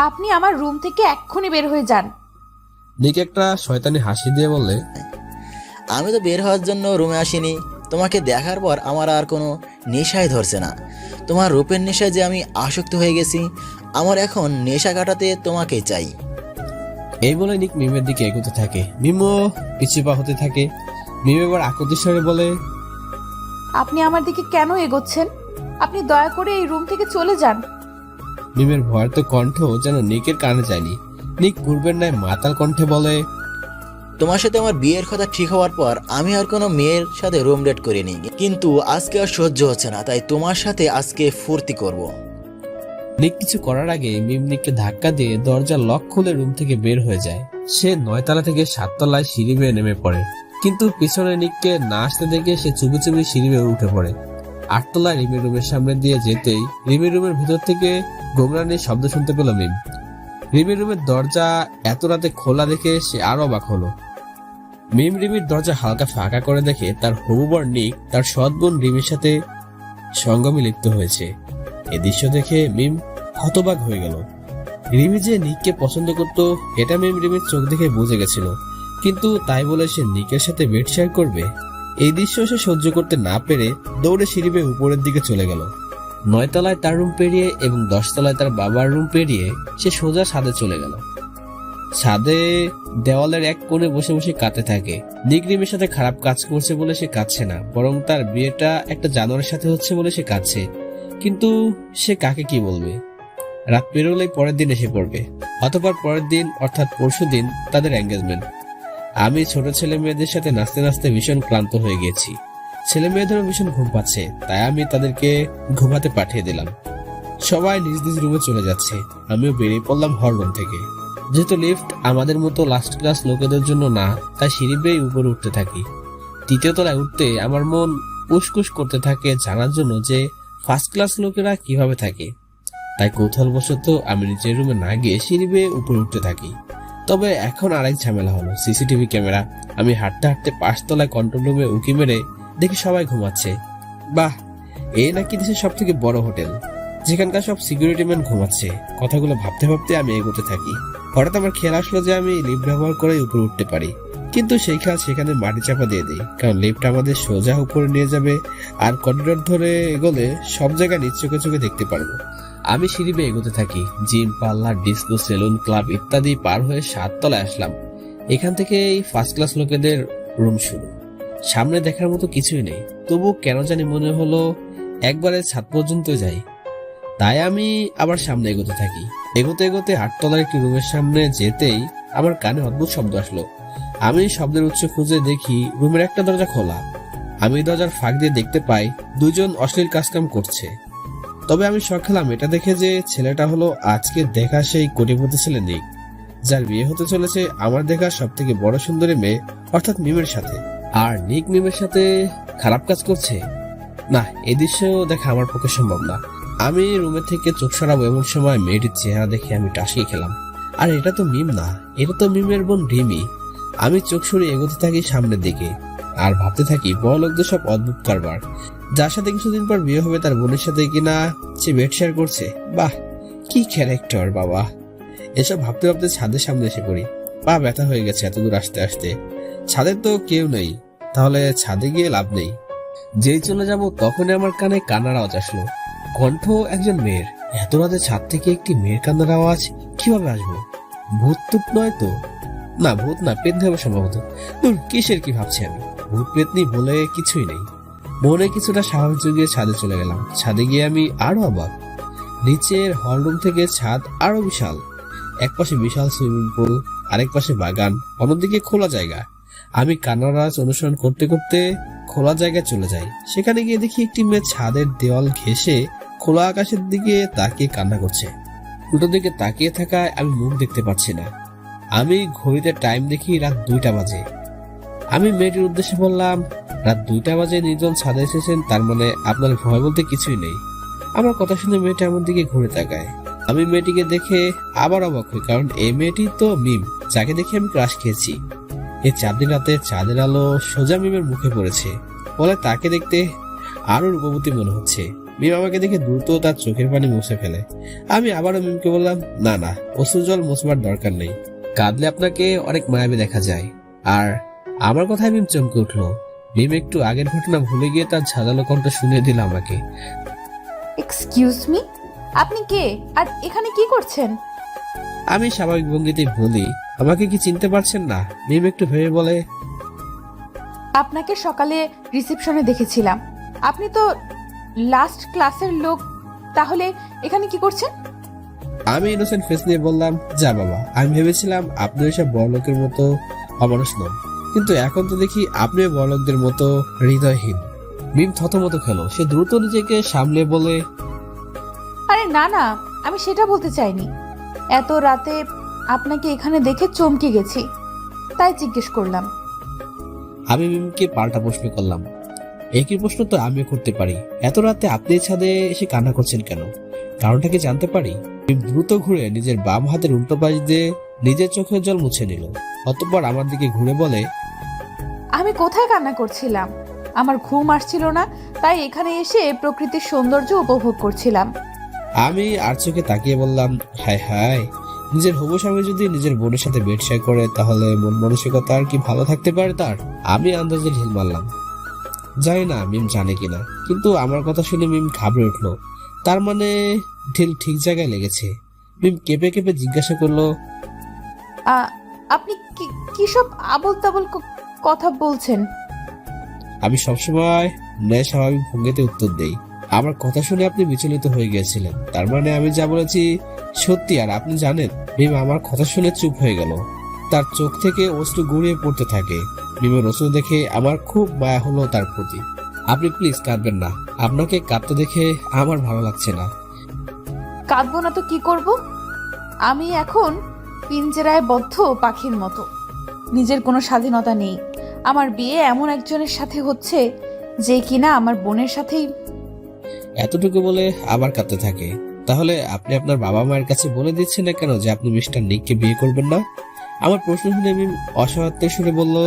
আপনি আমার রুম থেকে এক্ষুনি বের হয়ে যান। নিক একটা শয়তানি হাসি দিয়ে বললে, আমি তো বের হওয়ার জন্য রুমে আসিনি। তোমাকে দেখার পর আমার আর কোনো নেশাই ধরছে না। তোমার রূপের নেশায় যে আমি আসক্ত হয়ে গেছি, আমার এখন নেশা কাটাতে তোমাকে চাই। এই বলে নিক মিমের দিকে এগোতে থাকে। মিমও পিছু পা হতে থাকে। মিম এবার আকুতির স্বরে বলে, আপনি আমার দিকে কেন এগোচ্ছেন? আপনি দয়া করে এই রুম থেকে চলে যান। মিমের ভয়ের তো কণ্ঠ যেন নিকের কানে যায়নি। নিক পূর্বের ন্যায় মাতাল কণ্ঠে বলে, তোমার সাথে আমার বিয়ের কথা ঠিক হওয়ার পর আমি আর কোনো মেয়ের সাথে রুম ডেট করিনি, কিন্তু আজকে আর সহ্য হচ্ছে না, তাই তোমার সাথে আজকে ফুর্তি করব। নিক কিছু করার আগে মিম নিককে ধাক্কা দিয়ে দরজার লক খুলে রুম থেকে বের হয়ে যায়। সে 9 তলা থেকে 7 তলায় সিঁড়ি বেয়ে নেমে পড়ে, কিন্তু পিছনে নিককে না আসতে দেখে সে চুপি চুপি সিঁড়ি বেয়ে উঠে পড়ে। 8 তলায় রিমির রুমের সামনে দিয়ে যেতেই রিমির রুমের ভিতর থেকে গোমরানির শব্দ শুনতে পেল মিম। রিমির রুমের দরজা এত রাতে খোলা দেখে সে আরো অবাক হলো। মিম রিমির দরজা হালকা ফাঁকা করে দেখে তার হবু বর নিক তার সৎ বোন রিমির সাথে সঙ্গমে লিপ্ত হয়েছে। এ দৃশ্য দেখে মিম হতবাক হয়ে গেল। রিমি যে নিককে পছন্দ করত এটা মিম রিমির চোখ দেখে বুঝে গেছিল, কিন্তু তাই বলে সে নিকের সাথে বেড শেয়ার করবে? এই দৃশ্য সে সহ্য করতে না পেরে দৌড়ে সিঁড়ি বেয়ে উপরের দিকে চলে গেল। 9 তলায় তার রুম পেরিয়ে এবং 10 তলায় তার বাবার রুম পেরিয়ে সে সোজা ছাদে চলে গেল। ছাদে দেওয়ালের এক কোণে বসে বসে কাঁদতে থাকে। নিক রিমির সাথে খারাপ কাজ করছে বলে সে কাঁদছে না, বরং তার বিয়েটা একটা জানোয়ারের সাথে হচ্ছে বলে সে কাঁদছে। কিন্তু সে কাকে কি বলবে? রাত পেরোলেই পরের দিন এসে পড়বে। অতঃপর পরের দিন অর্থাৎ পরশু দিন তাদের এঙ্গেজমেন্ট। আমি ছোট ছেলে মেয়েদের সাথে নাচতে নাচতে ভীষণ ক্লান্ত হয়ে গেছি। ছেলে মেয়েদেরও ভীষণ ঘুম পাচ্ছে, তাই আমি তাদেরকে ঘুমাতে পাঠিয়ে দিলাম। সবাই নিজ নিজ রুমে চলে যাচ্ছে, আমিও বেরিয়ে পড়লাম হল রুম থেকে। যেহেতু লিফট আমাদের মতো লাস্ট ক্লাস লোকেদের জন্য না, তাই সিঁড়ি বেয়ে উপরে উঠতে থাকি। 3য় তলায় উঠতে আমার মন উসকুস করতে থাকে জানার জন্য যে ফার্স্ট ক্লাস লোকেরা কিভাবে থাকে। তাই কৌতূহলবশত আমি নিজের রুমে না গিয়ে সিঁড়ি বেয়ে উপরে উঠতে থাকি। তবে এখন আরেক ঝামেলা হলো, সিসিটিভি ক্যামেরা। আমি হাঁটতে হাঁটতে 5 তলায় কন্ট্রোল রুমে উকি মেরে দেখি সবাই ঘুমাচ্ছে। বাহ, এই নাকি দেশের সব থেকে বড় হোটেল, যেখানকার সব সিকিউরিটি ম্যান ঘুমাচ্ছে। কথাগুলো ভাবতে ভাবতে আমি এগোতে থাকি। হঠাৎ আমার খেয়াল আসলো যে আমি লিফট ব্যবহার করে উপরে উঠতে পারি, কিন্তু সেই খেয়াল সেখানে মাটি চাপা দিয়ে দিই, কারণ লিফট আমাদের সোজা উপরে নিয়ে যাবে আর করিডোর ধরে এগোলে সব জায়গায় নিজ চোখে চোখে দেখতে পারবো। আমি সিঁড়ি বেয়ে এগোতে থাকি। Gym, parlour, disco, salon, club ইত্যাদি পার হয়ে 7 তলায় আসলাম। এখান থেকে এই ফার্স্ট ক্লাস লোকেদের রুম শুরু। সামনে দেখার মতো কিছুই নেই, তবু কেন জানি মনে হলো একবারে ছাদ পর্যন্ত যাই। তাই আমি আবার সামনে এগোতে থাকি। এগোতে এগোতে 8 তলার একটি রুমের সামনে যেতেই আমার কানে অদ্ভুত শব্দ আসলো। আমি শব্দের উৎস খুঁজে দেখি রুমের একটা দরজা খোলা। আমি দরজার ফাঁক দিয়ে দেখতে পাই 2 জন অশ্লীল কাজকাম করছে। তবে আমি শখ খেলাম এটা দেখে যে ছেলেটা হলো আজকে দেখা সেই কোটিপতি ছেলে নিক, যার বিয়ে হতে চলেছে আমার দেখা সব থেকে বড় সুন্দরী মেয়ে অর্থাৎ মিমের সাথে। আর নিক মিমের সাথে খারাপ কাজ করছে? না, এই দৃশ্য দেখা আমার পক্ষে সম্ভব না। আমি রুমে থেকে চোখ সরাবো এমন সময় মেয়েটির চেহারা দেখে আমি টাসিয়ে খেলাম। আর এটা তো মিম না, এটা তো মিমের বোন রিমি। আমি চোখ সরিয়ে এগোতে থাকি সামনের দিকে আর ভাবতে থাকি বড় লোকদের সব অদ্ভুত কারবার। যার সাথে কিছুদিন পর বিয়ে হবে তার বোনের সাথে কিনা সে বেড শেয়ার করছে। বাহ, কি ক্যারেক্টার বাবা। এসব ভাবতে ভাবতে ছাদের সামনে এসে পড়ি। পা ব্যথা হয়ে গেছে এত দূর আসতে আসতে। ছাদে তো কেউ নেই, তাহলে ছাদে গিয়ে লাভ নেই। যেই চলে যাব তখনই আমার কানে কান্নার আওয়াজ আসলো। কণ্ঠ একজন মেয়ের। এত রাতে ছাদ থেকে একটি মেয়ের কান্নার আওয়াজ কিভাবে আসবো? ভূত টুত নয় তো? না, ভূত না, পেতনি হবে সম্ভবত। দূর, কিসের কি ভাবছি আমি? ভূত পেতনি বলে কিছুই নেই। মনে কিছুটা স্বাভাবিক যুগিয়ে ছাদে চলে গেলাম। ছাদে গিয়ে আমি আরো অবাক। নিচের হলরুম থেকে ছাদ আরো বিশাল। এক পাশে বিশাল সুইমিং পুল, আরেক পাশে বাগান, অন্যদিকে খোলা জায়গা। আমি কান্নার আওয়াজ অনুসরণ করতে করতে খোলা জায়গায় চলে যাই। সেখানে গিয়ে দেখি একটি মেয়ে ছাদের দেওয়াল ঘেঁষে খোলা আকাশের দিকে তাকিয়ে কান্না করছে। উল্টো দিকে তাকিয়ে থাকায় আমি মুখ দেখতে পাচ্ছি না। আমি ঘড়িতে টাইম দেখি রাত 2টা বাজে। আমি মেয়েটির উদ্দেশ্যে বললাম, রাত 2টা বাজে নির্জন ছাদে এসেছেন, তার মানে আপনার ভয় বলতে কিছুই নেই। আমার কথা শুনে মেয়েটা আমার দিকে ঘুরে তাকায়। আমি মেয়েটিকে দেখে আবার অবাক হই, কারণ এই মেয়েটি তো মিম, যাকে দেখে আমি ক্রাশ খেয়েছি। এই চাঁদনি রাতে চাঁদের আলো সোজা মিমের মুখে পড়েছে বলে তাকে দেখতে আরো রূপবতী মনে হচ্ছে। মিম আমাকে দেখে দ্রুত তার চোখের পানি মুছে ফেলে। আমি আবারও মিমকে বললাম, না না, অশ্রু জল মুছবার দরকার নেই, কাঁদলে আপনাকে অনেক মায়াবী দেখা যায়। আর আমার কথায় মিম চমকে উঠলো। মিম একটু আগের ঘটনা ভুলে গিয়ে তার ঝাঁঝালো কণ্ঠ শুনিয়ে দিল আমাকে। এক্সকিউজ মি, আপনি কে আর এখানে কি করছেন? আমি স্বাভাবিক ভঙ্গিতে বলি, আমাকে কি চিনতে পারছেন না? মিম একটু ভেবে বলে, আপনাকে সকালে রিসেপশনে দেখেছিলাম। আপনি তো লাস্ট ক্লাসের লোক, তাহলে এখানে কি করছেন? আমি ইনোসেন্ট ফেস নিয়ে বললাম, যা বাবা, আমি ভেবেছিলাম আপনি ওইসব বড়লোকের মতো অমানুষ নন, কিন্তু এখন তো দেখি আপনিও বড়লোকদের মতো হৃদয়হীন। মিম থতমত খেলো। সে দ্রুত নিজেকে সামলে বলে, আরে না না, আমি সেটা বলতে চাইনি। এত রাতে আপনাকে এখানে দেখে চমকে গেছি, তাই জিজ্ঞেস করলাম। আমি মিমকে পাল্টা প্রশ্ন করলাম, একই প্রশ্ন তো আমিও করতে পারি। এত রাতে আপনি ছাদে এসে কান্না করছেন কেন? কারণটা কি জানতে পারি? মিম দ্রুত ঘুরে নিজের বাম হাতের উল্টো পাশ দিয়ে নিজের চোখের জল মুছে নিল। অতঃপর আমার দিকে ঘুরে বলে, আমি কোথায় কান্না করছিলাম? আমার ঘুম আসছিল না, তাই এখানে এসে প্রকৃতির সৌন্দর্য উপভোগ করছিলাম। আমি আর চোখে তাকিয়ে বললাম, হায় হায়, নিজের হবু স্বামী যদি নিজের বোনের সাথে বেড শেয়ার করে, তাহলে মন মানসিকতা আর কি ভালো থাকতে পারে তার? আমি আন্দাজে ঢিল মারলাম। জানি না মিম জানে কিনা, কিন্তু আমার কথা শুনে মিম ঘাবড়ে উঠলো। তার মানে ঢিল ঠিক জায়গায় লেগেছে। মিম কেঁপে কেঁপে জিজ্ঞাসা করলো, আপনি কি সব আবল তাবল কথা বলছেন? আমি সবসময় ন্যায় স্বাভাবিক ভঙ্গিতে উত্তর দেই। আমার কথা শুনে আপনি বিচলিত হয়ে গিয়েছিলেন, তার মানে আমি যা বলেছি সত্যি আর আপনি জানেন? মিম আমার কথা শুনে চুপ হয়ে গেল। তার চোখ থেকে অশ্রু গড়িয়ে পড়তে থাকে। মিমের অশ্রু দেখে আমার খুব মায়া হলো তার প্রতি। আপনি প্লিজ কাঁদবেন না, আপনাকে কাঁদতে দেখে আমার ভালো লাগছে না। কাঁদবো না তো কি করব? আমি এখন পিঞ্জরায় বদ্ধ পাখির মতো, নিজের কোনো স্বাধীনতা নেই। আমার বিয়ে এমন একজনের সাথে হচ্ছে যে কিনা আমার বোনের সাথেই। এতটুকু বলে আবার কাঁদতে থাকে। তাহলে আপনি আপনার বাবা মায়ের কাছে বলে দিচ্ছেন না কেন যে আপনি মিস্টার নিককে বিয়ে করবেন না? আমার প্রশ্ন শুনে মিম অসহায়ত্বের সুরে বলল,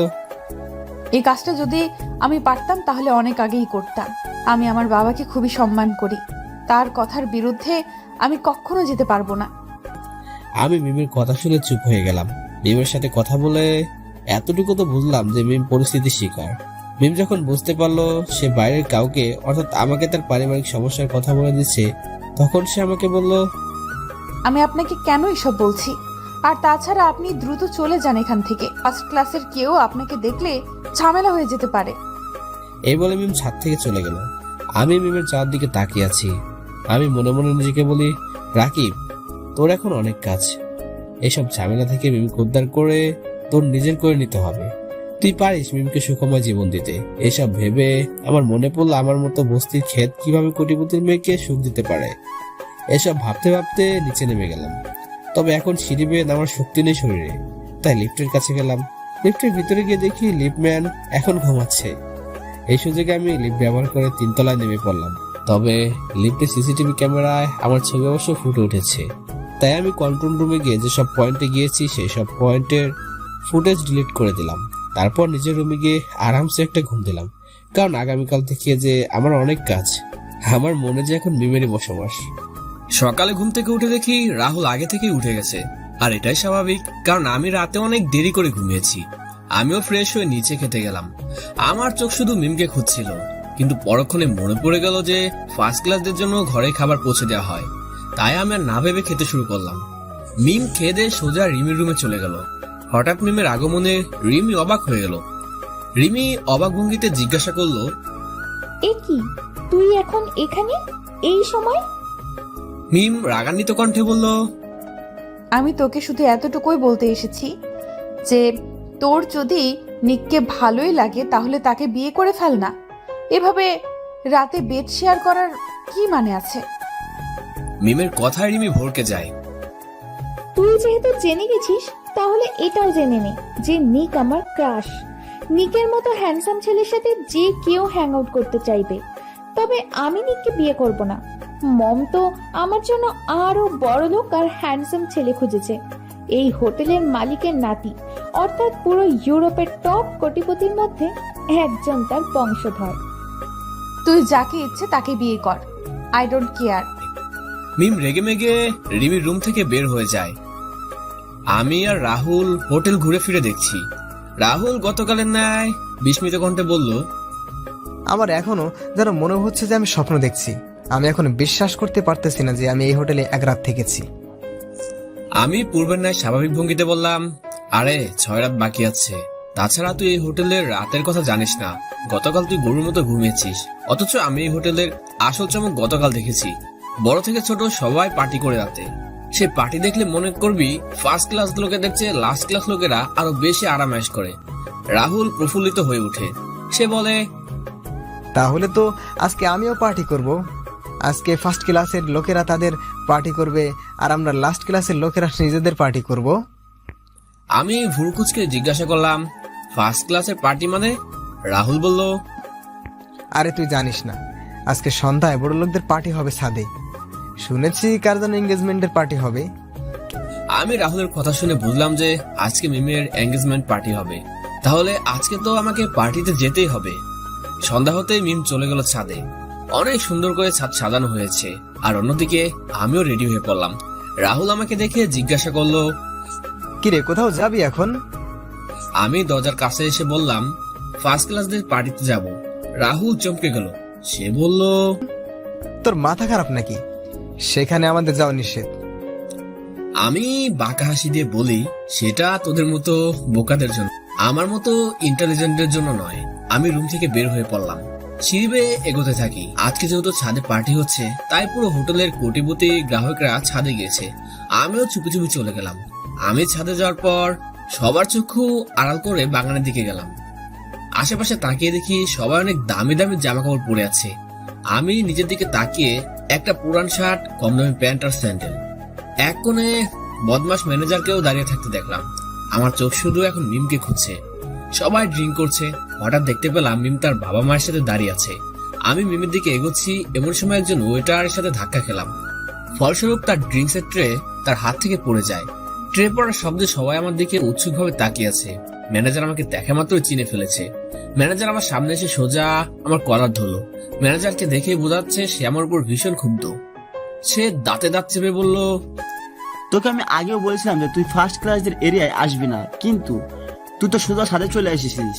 এই কাজটা যদি আমি পারতাম তাহলে অনেক আগেই করতাম। আমি আমার বাবাকে খুবই সম্মান করি, তার কথার বিরুদ্ধে আমি কখনো যেতে পারবো না। আমি মিমের কথা শুনে চুপ হয়ে গেলাম। মিমের সাথে কথা বলে এতটুকু তো বুঝলাম যে মিম পরিস্থিতির শিকার। মিম যখন বুঝতে পারলো সে বাইরের কাউকে, অর্থাৎ আমাকে তার পারিবারিক সমস্যার কথা বলে দিচ্ছে, তখন সে আমাকে বলল, আমি আপনাকে কেন এসব বলছি? আর তাছাড়া আপনি দ্রুত চলে যান এখান থেকে। ফার্স্ট ক্লাসের কেউ আপনাকে দেখলে ঝামেলা হয়ে যেতে পারে। এই বলে মিম ছাদ থেকে চলে গেল। আমি মিমের চার দিকে তাকিয়ে আছি। আমি মনে মনে নিজেকে বলি, রাকিব, তোর এখন অনেক কাজ। এসব ঝামেলা থেকে মিমকে উদ্ধার করে তোর নিজের করে নিতে হবে। তুই পারিস মিমকে সুখময় জীবন দিতে। এসব ভেবে আমার মনে পড়লো আমার মতো বস্তির ক্ষেত কিভাবে কোটিপতির মেয়েকে সুখ দিতে পারে। এসব ভাবতে ভাবতে নিচে নেমে গেলাম। তবে এখন সিঁড়ি বেয়ে নামার শক্তি নেই শরীরে, তাই লিফটের কাছে গেলাম। লিফটের ভিতরে গিয়ে দেখি লিফটম্যান এখন ঘুমাচ্ছে। এই সুযোগে আমি লিফট ব্যবহার করে 3 তলায় নেমে পড়লাম। তবে লিফটের সিসিটিভি ক্যামেরায় আমার ছবি অবশ্য ফুটে উঠেছে, তাই আমি কন্ট্রোল রুমে গিয়ে যেসব পয়েন্টে গিয়েছি সেই সব পয়েন্টের ফুটেজ ডিলিট করে দিলাম। তারপর নিজের রুমে গিয়ে আরামসে একটা ঘুম দিলাম, কারণ আগামীকাল থেকে যে আমার অনেক কাজ। আমার মনে যে এখন মিমেরই বসবাস। সকালে ঘুম থেকে উঠে দেখি রাহুল আগে থেকেই উঠে গেছে, আর এটাই স্বাভাবিক, কারণ আমি রাতে অনেক দেরি করে ঘুমিয়েছি। আমিও ফ্রেশ হয়ে নিচে খেতে গেলাম। আমার চোখ শুধু মিমকে খুঁজছিল, কিন্তু পরক্ষণে মনে পড়ে গেল যে ফার্স্ট ক্লাসদের জন্য ঘরে খাবার পৌঁছে দেওয়া হয়, তাই আমি আর না ভেবে খেতে শুরু করলাম। মিম খেয়ে দিয়ে সোজা রিমির রুমে চলে গেল। হঠাৎ মিমের আগমনে রিমি অবাক হয়ে গেল। রিমি অবাক ভঙ্গিতে জিজ্ঞাসা করলো, এ কি, তুই এখন এখানে এই সময়? মিম রাগান্বিত কণ্ঠে বলল, আমি তোকে শুধু এতটুকুই বলতে এসেছি যে তোর যদি নিককে ভালোই লাগে তাহলে তাকে বিয়ে করে ফেল না। এভাবে রাতে বেড শেয়ার করার কি মানে আছে? মিমের কথায় রিমি ভড়কে যায়। তুই যেহেতু জেনে গেছিস, তাহলে এটাও জেনে নে যে নিক আমার ক্রাশ। নিকের মতো হ্যান্ডসাম ছেলের সাথে যে কেউ হ্যাং আউট করতে চাইবে, তবে আমি নিককে বিয়ে করব না। মম তো আমার জন্য আরো বড় লোক আর হ্যান্ডসাম ছেলে খুঁজেছে। এই হোটেলের মালিকের নাতি, অর্থাৎ পুরো ইউরোপের টপ কোটিপতির মধ্যে একজন তার বংশধর। তুই যাকে ইচ্ছে তাকে বিয়ে কর, আই ডোন্ট কেয়ার। মিম রেগে মেগে রিমির রুম থেকে বের হয়ে যায়। আমি আর রাহুল হোটেল ঘুরে ফিরে দেখছি। রাহুল গতকালের ন্যায় বিস্মিত কণ্ঠে বলল, আমার এখনো যেন মনে হচ্ছে যে আমি স্বপ্ন দেখছি। আমি এখন বিশ্বাস করতে পারতেছি না যে আমি এই হোটেলে এক রাত থেকেছি। আমি পূর্বের ন্যায় স্বাভাবিক ভঙ্গিতে বললাম, আরে 6 রাত বাকি আছে। তাছাড়া তুই এই হোটেলের রাতের কথা জানিস না। গতকাল তুই গরুর মতো ঘুমিয়েছিস, অথচ আমি এই হোটেলের আসল চমক গতকাল দেখেছি। বড় থেকে ছোট সবাই পার্টি করে রাতে। সে পার্টি দেখলে মনে করবি ফার্স্ট ক্লাস লোকেদের চেয়ে লাস্ট ক্লাস লোকেরা আরো বেশি আরামায়েশ করে। রাহুল প্রফুল্লিত হয়ে ওঠে। সে বলে, তাহলে তো আজকে আমিও পার্টি করব। আজকে ফার্স্ট ক্লাসের লোকেরা তাদের পার্টি করবে, আর আমরা লাস্ট ক্লাসের লোকেরা নিজেদের পার্টি করব। আমি ভুরকুচকে জিজ্ঞাসা করলাম, ফার্স্ট ক্লাসের পার্টি মানে? রাহুল বলল, আরে তুই জানিস না, আজকে সন্ধ্যায় বড় লোকদের পার্টি হবে ছাদে। শুনেছি কার যেন এঙ্গেজমেন্টের পার্টি হবে। আমি রাহুলের কথা শুনে বুঝলাম যে আজকে মিমের এঙ্গেজমেন্ট পার্টি হবে। তাহলে আজকে তো আমাকে পার্টিতে যেতেই হবে। সন্ধ্যা হতেই মিম চলে গেল ছাদে। অনেক সুন্দর করে ছাদ সাজানো হয়েছে, আর অন্যদিকে আমিও রেডি হয়ে পড়লাম। রাহুল আমাকে দেখে জিজ্ঞাসা করলো, কিরে, কোথাও যাবি এখন? আমি দরজার কাছে এসে বললাম, ফার্স্ট ক্লাসদের পার্টিতে যাব। রাহুল চমকে গেল। সে বলল, তোর মাথা খারাপ নাকি? সেখানে আমাদের যাওয়া নিষেধ। আমি বাঁকা হাসি দিয়ে বলি, সেটা তোদের মতো বোকাদের জন্য, আমার মতো ইন্টেলিজেন্টের জন্য নয়। আমি রুম থেকে বের হয়ে পড়লাম। সিঁড়ি বেয়ে এগোতে থাকি। আজকে যেহেতু ছাদে পার্টি হচ্ছে, তাই পুরো হোটেলের কোটিপতি গ্রাহকরা ছাদে গিয়েছে। আমিও চুপি চুপি চলে গেলাম। আমি ছাদে যাওয়ার পর সবার চক্ষু আড়াল করে বাগানের দিকে গেলাম। আশেপাশে তাকিয়ে দেখি সবাই অনেক দামি দামি জামা কাপড় পরে আছে। আমি নিজের দিকে তাকিয়ে একটা পুরান শার্ট, কম দামি প্যান্ট আর স্যান্ডেল। এক কোণে বদমাস ম্যানেজারকেও দাঁড়িয়ে থাকতে দেখলাম। আমার চোখ শুধু এখন মিমকে খুঁজছে। সবাই ড্রিঙ্ক করছে। হঠাৎ দেখতে পেলাম মিম তার বাবা মায়ের সাথে দাঁড়িয়ে আছে। আমি মিমের দিকে এগোচ্ছি, এমন সময় একজন ওয়েটারের সাথে ধাক্কা খেলাম। ফলস্বরূপ তার ড্রিঙ্কসের ট্রে তার হাত থেকে পড়ে যায়। ট্রে পড়ার শব্দে সবাই আমার দিকে উৎসুকভাবে তাকিয়ে আছে। ম্যানেজার আমাকে দেখা মাত্রই চিনে ফেলেছে। ম্যানেজার আমার সামনে এসে সোজা আমার কলার ধরলো। ম্যানেজারকে দেখে বোঝাচ্ছে সে আমার উপর ভীষণ ক্ষুব্ধ। সে দাঁতে দাঁত চেপে বলল, তোকে আমি আগেও বলেছিলাম যে তুই ফার্স্ট ক্লাসের এরিয়ায় আসবি না, কিন্তু তুই তো সোজা সাথে চলে এসেছিস।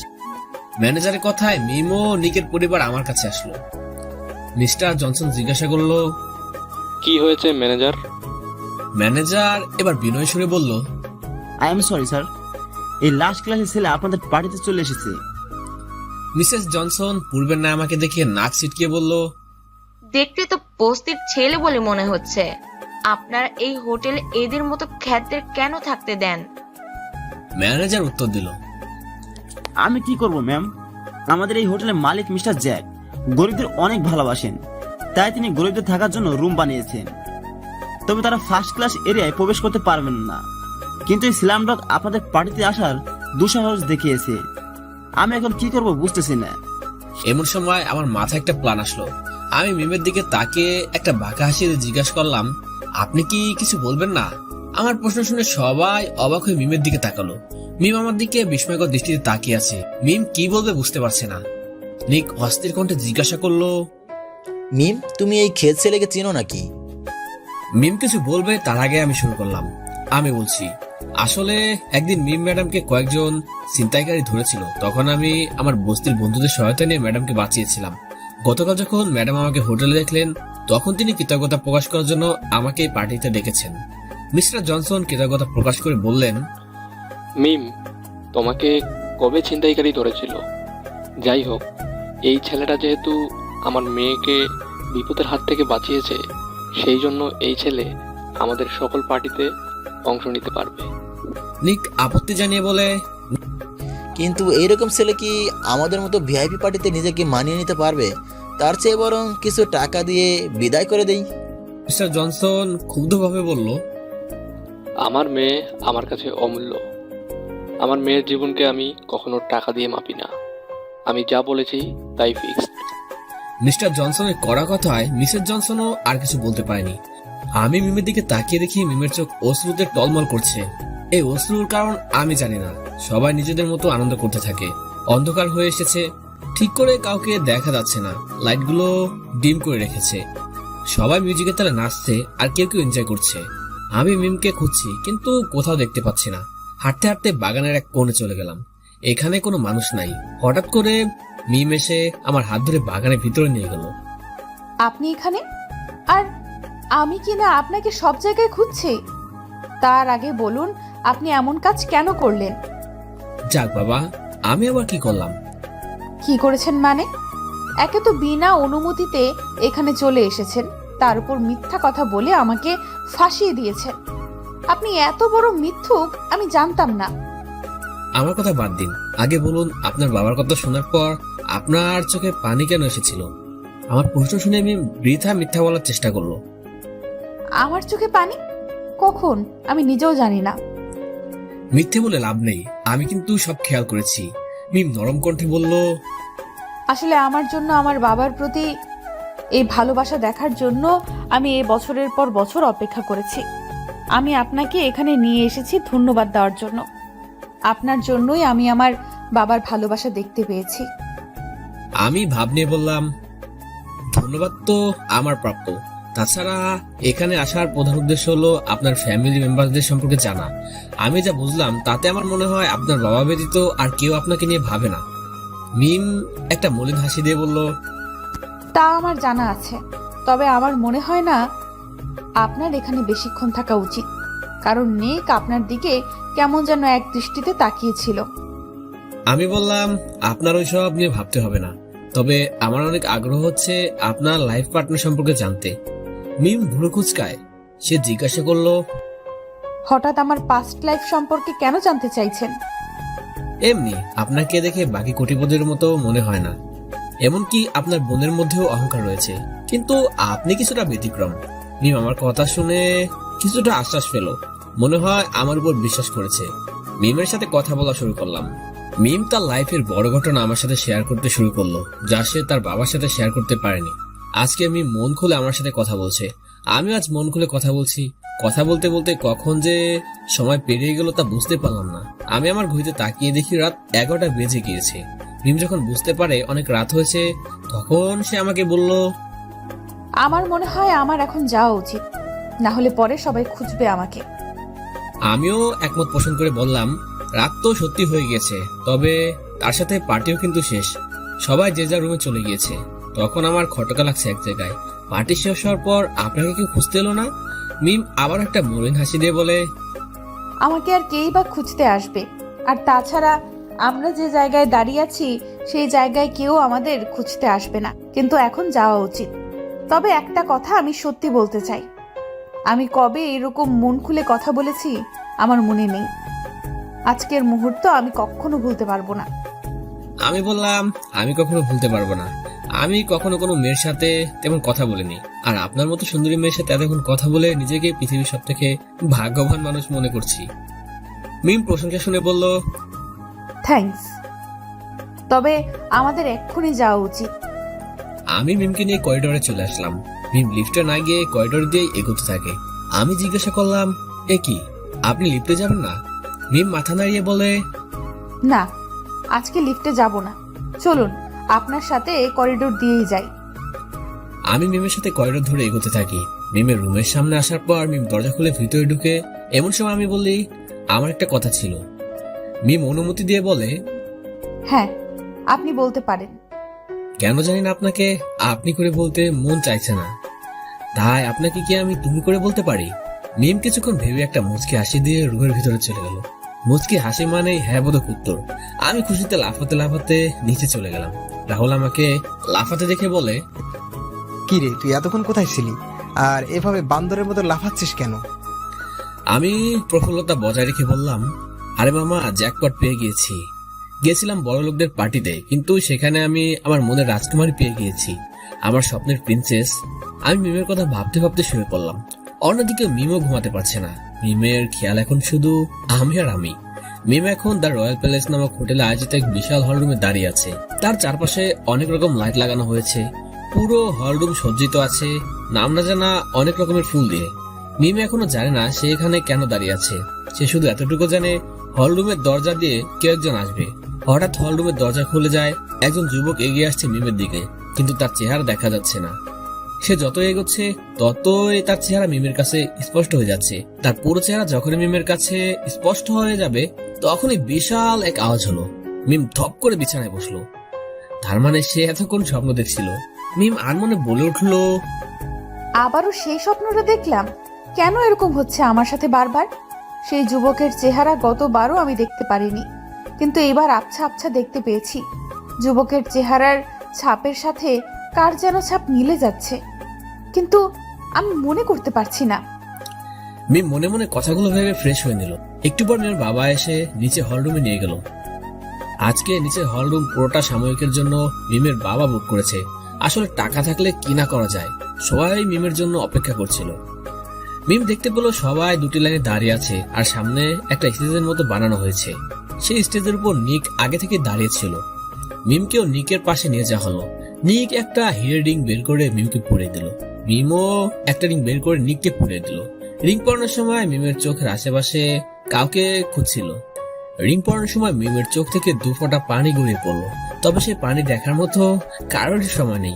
ম্যানেজারের কথায় মিম ও নিকের পরিবার আমার কাছে আসলো। মিস্টার জনসন জিজ্ঞাসা করলো, কি হয়েছে ম্যানেজার? ম্যানেজার এবার বিনয় সুরে বলল, আই এম সরি স্যার, এই লাস্ট ক্লাসের ছেলে আপনাদের পার্টিতে চলে এসেছে। মিসেস জনসন পূর্বের না আমাকে দেখে নাক ছিটকিয়ে বলল, দেখতে তো বস্তির ছেলে বলে মনে হচ্ছে। আপনারা এই হোটেলে এদের মতো খ্যাতদের কেন থাকতে দেন? ম্যানেজার উত্তর দিল, আমি কি করব ম্যাম, আমাদের এই হোটেলের মালিক মিস্টার জ্যাক গরিবদের অনেক ভালোবাসেন, তাই তিনি গরিবদের থাকার জন্য রুম বানিয়েছেন। তবে তারা ফার্স্ট ক্লাস এরিয়ায় প্রবেশ করতে পারবেন না। কিন্তু এই স্ল্যাম ডগ আপনাদের পার্টিতে আসার দুঃসাহস দেখিয়েছে। আমি এখন কি করব বুঝতেছি না। এমন সময় আমার মাথায় একটা প্ল্যান আসলো। আমি মিমের দিকে তাকিয়ে একটা বাঁকা হাসি দিয়ে জিজ্ঞাসা করলাম, আপনি কি কিছু বলবেন না? আমার প্রশ্ন শুনে সবাই অবাক হয়ে মিমের দিকে তাকালো। মিম আমার দিকে বিস্ময়কর দৃষ্টিতে তাকিয়ে আছে। মিম কি বলবে বুঝতে পারছে না। নিক অস্থির কণ্ঠে জিজ্ঞাসা করলো, মিম, তুমি এই ক্ষেত ছেলেকে চেনো নাকি? মিম কিছু বলবে তার আগে আমি শুরু করলাম। আমি বলছি, আসলে একদিন মিম ম্যাডামকে কয়েকজন ছিনতাইকারী ধরেছিল। তখন আমি আমার বস্তির বন্ধুদের সহায়তা নিয়ে ম্যাডামকে বাঁচিয়েছিলাম। গতকাল যখন ম্যাডাম আমাকে হোটেলে দেখলেন, তখন তিনি কৃতজ্ঞতা প্রকাশ করার জন্য আমাকে এই পার্টিতে ডেকেছেন। মিস্টার জনসন কৃতজ্ঞতা প্রকাশ করে বললেন, মিম, তোমাকে কবে ছিনতাইকারী ধরেছিল? যাই হোক, এই ছেলেটা যেহেতু আমার মেয়েকে বিপদের হাত থেকে বাঁচিয়েছে, সেই জন্য এই ছেলে আমাদের সকল পার্টিতে অংশ নিতে পারবে। নিক আপত্তি জানিয়ে বলে, কিন্তু এইরকম ছেলে কি আমাদের মতো ভিআইপি পার্টিতে নিজেকে মানিয়ে নিতে পারবে? তার চেয়ে বরং কিছু টাকা দিয়ে বিদায় করে দেই। মিস্টার জনসন ক্ষুব্ধভাবে বলল, আমার মেয়ে আমার কাছে অমূল্য। আমার মেয়ের জীবনকে আমি কখনো টাকা দিয়ে মাপি না। আমি যা বলেছি তাই ফিক্সড। মিস্টার জনসনের কড়া কথায় মিসেস জনসনও আর কিছু বলতে পারেনি। আমি মিমের দিকে তাকিয়ে দেখি মিমের চোখ অশ্রুতে টলমল করছে। এই অশ্রুর কারণ আমি জানি না। সবাই নিজেদের মতো আনন্দ করতে থাকে। অন্ধকার হয়ে এসেছে, ঠিক করে কাউকে দেখা যাচ্ছে না। লাইটগুলো ডিম করে রেখেছে। সবাই মিউজিকের তালে নাচছে আর কেউ কেউ এনজয় করছে। আমি মিমকে খুঁজছি, কিন্তু কোথাও দেখতে পাচ্ছি না। হাঁটতে হাঁটতে বাগানের এক কোণে চলে গেলাম। এখানে কোনো মানুষ নাই। হঠাৎ করে মিম এসে আমার হাত ধরে বাগানের ভিতরে নিয়ে গেল। আপনি এখানে? আর আমি কি না আপনাকে সব জায়গায় খুঁজছি? তার আগে বলুন, আপনি এমন কাজ কেন করলেন? যাক বাবা, আমি আবার কি করলাম? কি করেছেন মানে? একে তো বিনা অনুমতিতে এখানে চলে এসেছেন, তার উপর মিথ্যা কথা বলে আমাকে ফাঁসিয়ে দিয়েছেন। আপনি এত বড় মিথ্যুক আমি জানতাম না। আমার কথা বাদ দিন, আগে বলুন আপনার বাবার কথা শোনার পর আপনার চোখে পানি কেন এসেছিল? আমার প্রশ্ন শুনে আমি বৃথা মিথ্যা বলার চেষ্টা করলো। আমার চোখে পানি কখন? আমি নিজেও জানি না। মিথ্যে বলে লাভ নেই, আমি কিন্তু সব খেয়াল করেছি। মিম নরম কণ্ঠে বলল, আসলে আমার জন্য, আমার বাবার প্রতি এই ভালোবাসা দেখার জন্য আমি এই বছরের পর বছর অপেক্ষা করেছি। আমি আপনাকে এখানে নিয়ে এসেছি ধন্যবাদ দেওয়ার জন্য। আপনার জন্যই আমি আমার বাবার ভালোবাসা দেখতে পেয়েছি। আমি ভাব নিয়ে বললাম, ধন্যবাদ তো আমার প্রাপ্য। তাছাড়া এখানে আসার প্রধান উদ্দেশ্য হলো আপনার ফ্যামিলি মেম্বারদের সম্পর্কে জানা। আমি যা বুঝলাম তাতে আমার মনে হয় আপনার বাবা ব্যতীত আর কেউ আপনাকে নিয়ে ভাবে না। মিম একটা মলিন হাসি দিয়ে বলল, তা আমার জানা আছে, তবে আমার মনে হয় না আপনার এখানে বেশিক্ষণ থাকা উচিত, কারণ নেক আপনার দিকে কেমন যেন এক দৃষ্টিতে তাকিয়েছিল। আমি বললাম, আপনার ওইসব নিয়ে ভাবতে হবে না, তবে আমার অনেক আগ্রহ হচ্ছে আপনার লাইফ পার্টনার সম্পর্কে জানতে। মিম ভুরু কুচকায়, সে জিজ্ঞাসা করলো, হঠাৎ আমার পাস্ট লাইফ সম্পর্কে কেন জানতে চাইছেন? এমনি আপনাকে দেখে বাকি কোটিপতির মতো মনে হয় না। এমনকি আপনার বোনের মধ্যেও অহংকার রয়েছে, কিন্তু আপনি কিছুটা ব্যতিক্রম। মিম আমার কথা শুনে কিছুটা আশ্বাস পেল, মনে হয় আমার উপর বিশ্বাস করেছে। মিমের সাথে কথা বলা শুরু করলাম। মিম তার লাইফের বড় ঘটনা আমার সাথে শেয়ার করতে শুরু করলো, যা সে তার বাবার সাথে শেয়ার করতে পারেনি। আজকে মিম মন খুলে আমার সাথে কথা বলছে, আমি আজ মন খুলে কথা বলছি। কথা বলতে বলতে কখন যে সময় পেরিয়ে গেল তা বুঝতে পারলাম না। আমি আমার ঘড়িতে তাকিয়ে দেখি রাত 11টা বেজে গিয়েছে। মিম যখন বুঝতে পারে অনেক রাত হয়েছে, তখন সে আমাকে বলল, আমার মনে হয় আমার এখন যাওয়া উচিত, না হলে পরে সবাই খুঁজবে আমাকে। আমিও একমত পোষণ করে বললাম, রাত তো সত্যি হয়ে গেছে, তবে তার সাথে পার্টিও কিন্তু শেষ। সবাই যে যার রুমে চলে গিয়েছে। তখন আমার খটকা লাগছে এক জায়গায়। পার্টি শেষ হওয়ার পর আপনাকে কেউ খুঁজতে এলো না? মিম আবার একটা মলিন হাসি দিয়ে বলে, আমাকে আর কেই বা খুঁজতে আসবে? আর তাছাড়া আমরা যে জায়গায় দাঁড়িয়ে আছি সেই জায়গায় কেউ আমাদের খুঁজতে আসবে না। কিন্তু এখন যাওয়া উচিত। তবে একটা কথা আমি সত্যি বলতে চাই, আমি কবে এরকম মন খুলে কথা বলেছি আমার মনে নেই। আজকের মুহূর্ত আমি কখনো ভুলতে পারবো না। আমি বললাম, আমি কখনো ভুলতে পারবো না। আমি কখনো কোনো মেয়ের সাথে তেমন কথা বলিনি, আর আপনার মতো সুন্দরী মেয়ের সাথে এতক্ষণ কথা বলে নিজেকে পৃথিবীর সব থেকে ভাগ্যবান মানুষ মনে করছি। মিম প্রশংসা শুনে বলল, থ্যাঙ্কস, তবে আমাদের এক্ষুনি যাওয়া উচিত। আমি মিমকে নিয়ে করিডোরে চলে আসলাম। মিম লিফটে না গিয়ে করিডোর দিয়ে এগোতে থাকে। আমি জিজ্ঞাসা করলাম, এ কি, আপনি লিফটে যাবেন না? মিম মাথা নাড়িয়ে বলে, না, আজকে লিফটে যাব না। চলুন আপনার সাথে করিডোর দিয়েই যাই। আমি মিমের সাথে করিডোর ধরে এগোতে থাকি। মিমের রুমের সামনে আসার পর মিম দরজা খুলে ভিতরে ঢুকে। এমন সময় আমি বলি, আমার একটা কথা ছিল। মিম অনুমতি দিয়ে বলে, হ্যাঁ, আপনি বলতে পারেন। কেন জানি না আপনাকে আপনি করে বলতে মন চাইছে না, তাই আপনাকে কি আমি তুমি করে বলতে পারি? মিম কিছুক্ষণ ভেবে একটা মুচকি হাসি দিয়ে রুমের ভিতরে চলে গেল। মুচকি হাসি মানে হ্যাঁ বোধক উত্তর। আমি খুশিতে লাফাতে লাফাতে নিচে চলে গেলাম। রাহুল আমাকে লাফাতে দেখে বলে, কি রে, তুই এতক্ষণ কোথায় ছিলি? আর এভাবে বান্দরের মতো লাফাচ্ছিস কেন? আমি প্রফুল্লতা বজায় রেখে বললাম, আরে মামা, জ্যাকপট পেয়ে গিয়েছি। গিয়েছিলাম বড় লোকদের পার্টিতে, কিন্তু সেখানে আমি আমার মনের রাজকুমারী পেয়ে গিয়েছি, আমার স্বপ্নের প্রিন্সেস। আমি মিমের কথা ভাবতে ভাবতে শুয়ে পড়লাম। অন্যদিকে মিমও ঘুমাতে পারছে না। মিমের খেয়াল এখন শুধু আমি আর আমি। মিম এখন দ্য রয়্যাল প্যালেস নামক হোটেলে আয়োজিত এক বিশাল হলরুমে দাঁড়িয়ে আছে। তার চারপাশে অনেক রকম লাইট লাগানো হয়েছে। পুরো হলরুম সজ্জিত আছে নাম না জানা অনেক রকমের ফুল দিয়ে। মিম এখনো জানে না সে এখানে কেন দাঁড়িয়ে আছে। সে শুধু এতটুকু জানে, হলরুমের দরজা দিয়ে কেউ একজন আসবে। হঠাৎ হলরুমের দরজা খুলে যায়। একজন যুবক এগিয়ে আসছে মিমের দিকে, কিন্তু তার চেহারা দেখা যাচ্ছে না। সে যত এগোচ্ছে ততই তার চেহারা মিমের কাছে স্পষ্ট হয়ে যাচ্ছে। তার পুরো চেহারা যখনই মিমের কাছে স্পষ্ট হয়ে যাবে, তখনই বিশাল এক আওয়াজ হলো। মিম ধপ করে বিছানায় বসলো। তার মানে সে এতক্ষণ স্বপ্ন দেখছিল। মিম আর মনে বলে উঠলো, আবারও সেই স্বপ্নটা দেখলাম। কেন এরকম হচ্ছে আমার সাথে বারবার? সেই যুবকের চেহারা গতবারও আমি দেখতে পারিনি, কিন্তু এবার আবছা আবছা দেখতে পেয়েছি। যুবকের চেহারার ছাপের সাথে কার যেন ছাপ মিলে যাচ্ছে, কিন্তু আমি মনে করতে পারছি না। মিম মনে মনে কথাগুলো ভেবে ফ্রেশ হয়ে নিল। একটু পর মিমের বাবা এসে নিচে হলরুমে নিয়ে গেল। আজকে নিচের হলরুম পুরোটা সাময়িকের জন্য মিমের বাবা বুক করেছে। আসলে টাকা থাকলে কি না করা যায়। সবাই মিমের জন্য অপেক্ষা করছিল। মিম দেখতে পেল সবাই দুটি লাইনে দাঁড়িয়ে আছে, আর সামনে একটা স্টেজের মতো বানানো হয়েছে। সেই স্টেজের উপর নিক আগে থেকে দাঁড়িয়েছিল। মিমকেও নিকের পাশে নিয়ে যাওয়া হলো। নিক একটা হিরের রিং বের করে মিমকে পরিয়ে দিল। মিমও একটা রিং বের করে নিককে পরিয়ে দিল। রিং পরানোর সময় মিমের চোখের আশেপাশে কাউকে খুঁজছিল। রিং পরানোর সময় মিমের চোখ থেকে 2 ফোঁটা পানি গড়িয়ে পড়লো। তবে সেই পানি দেখার মতো কারোর সময় নেই।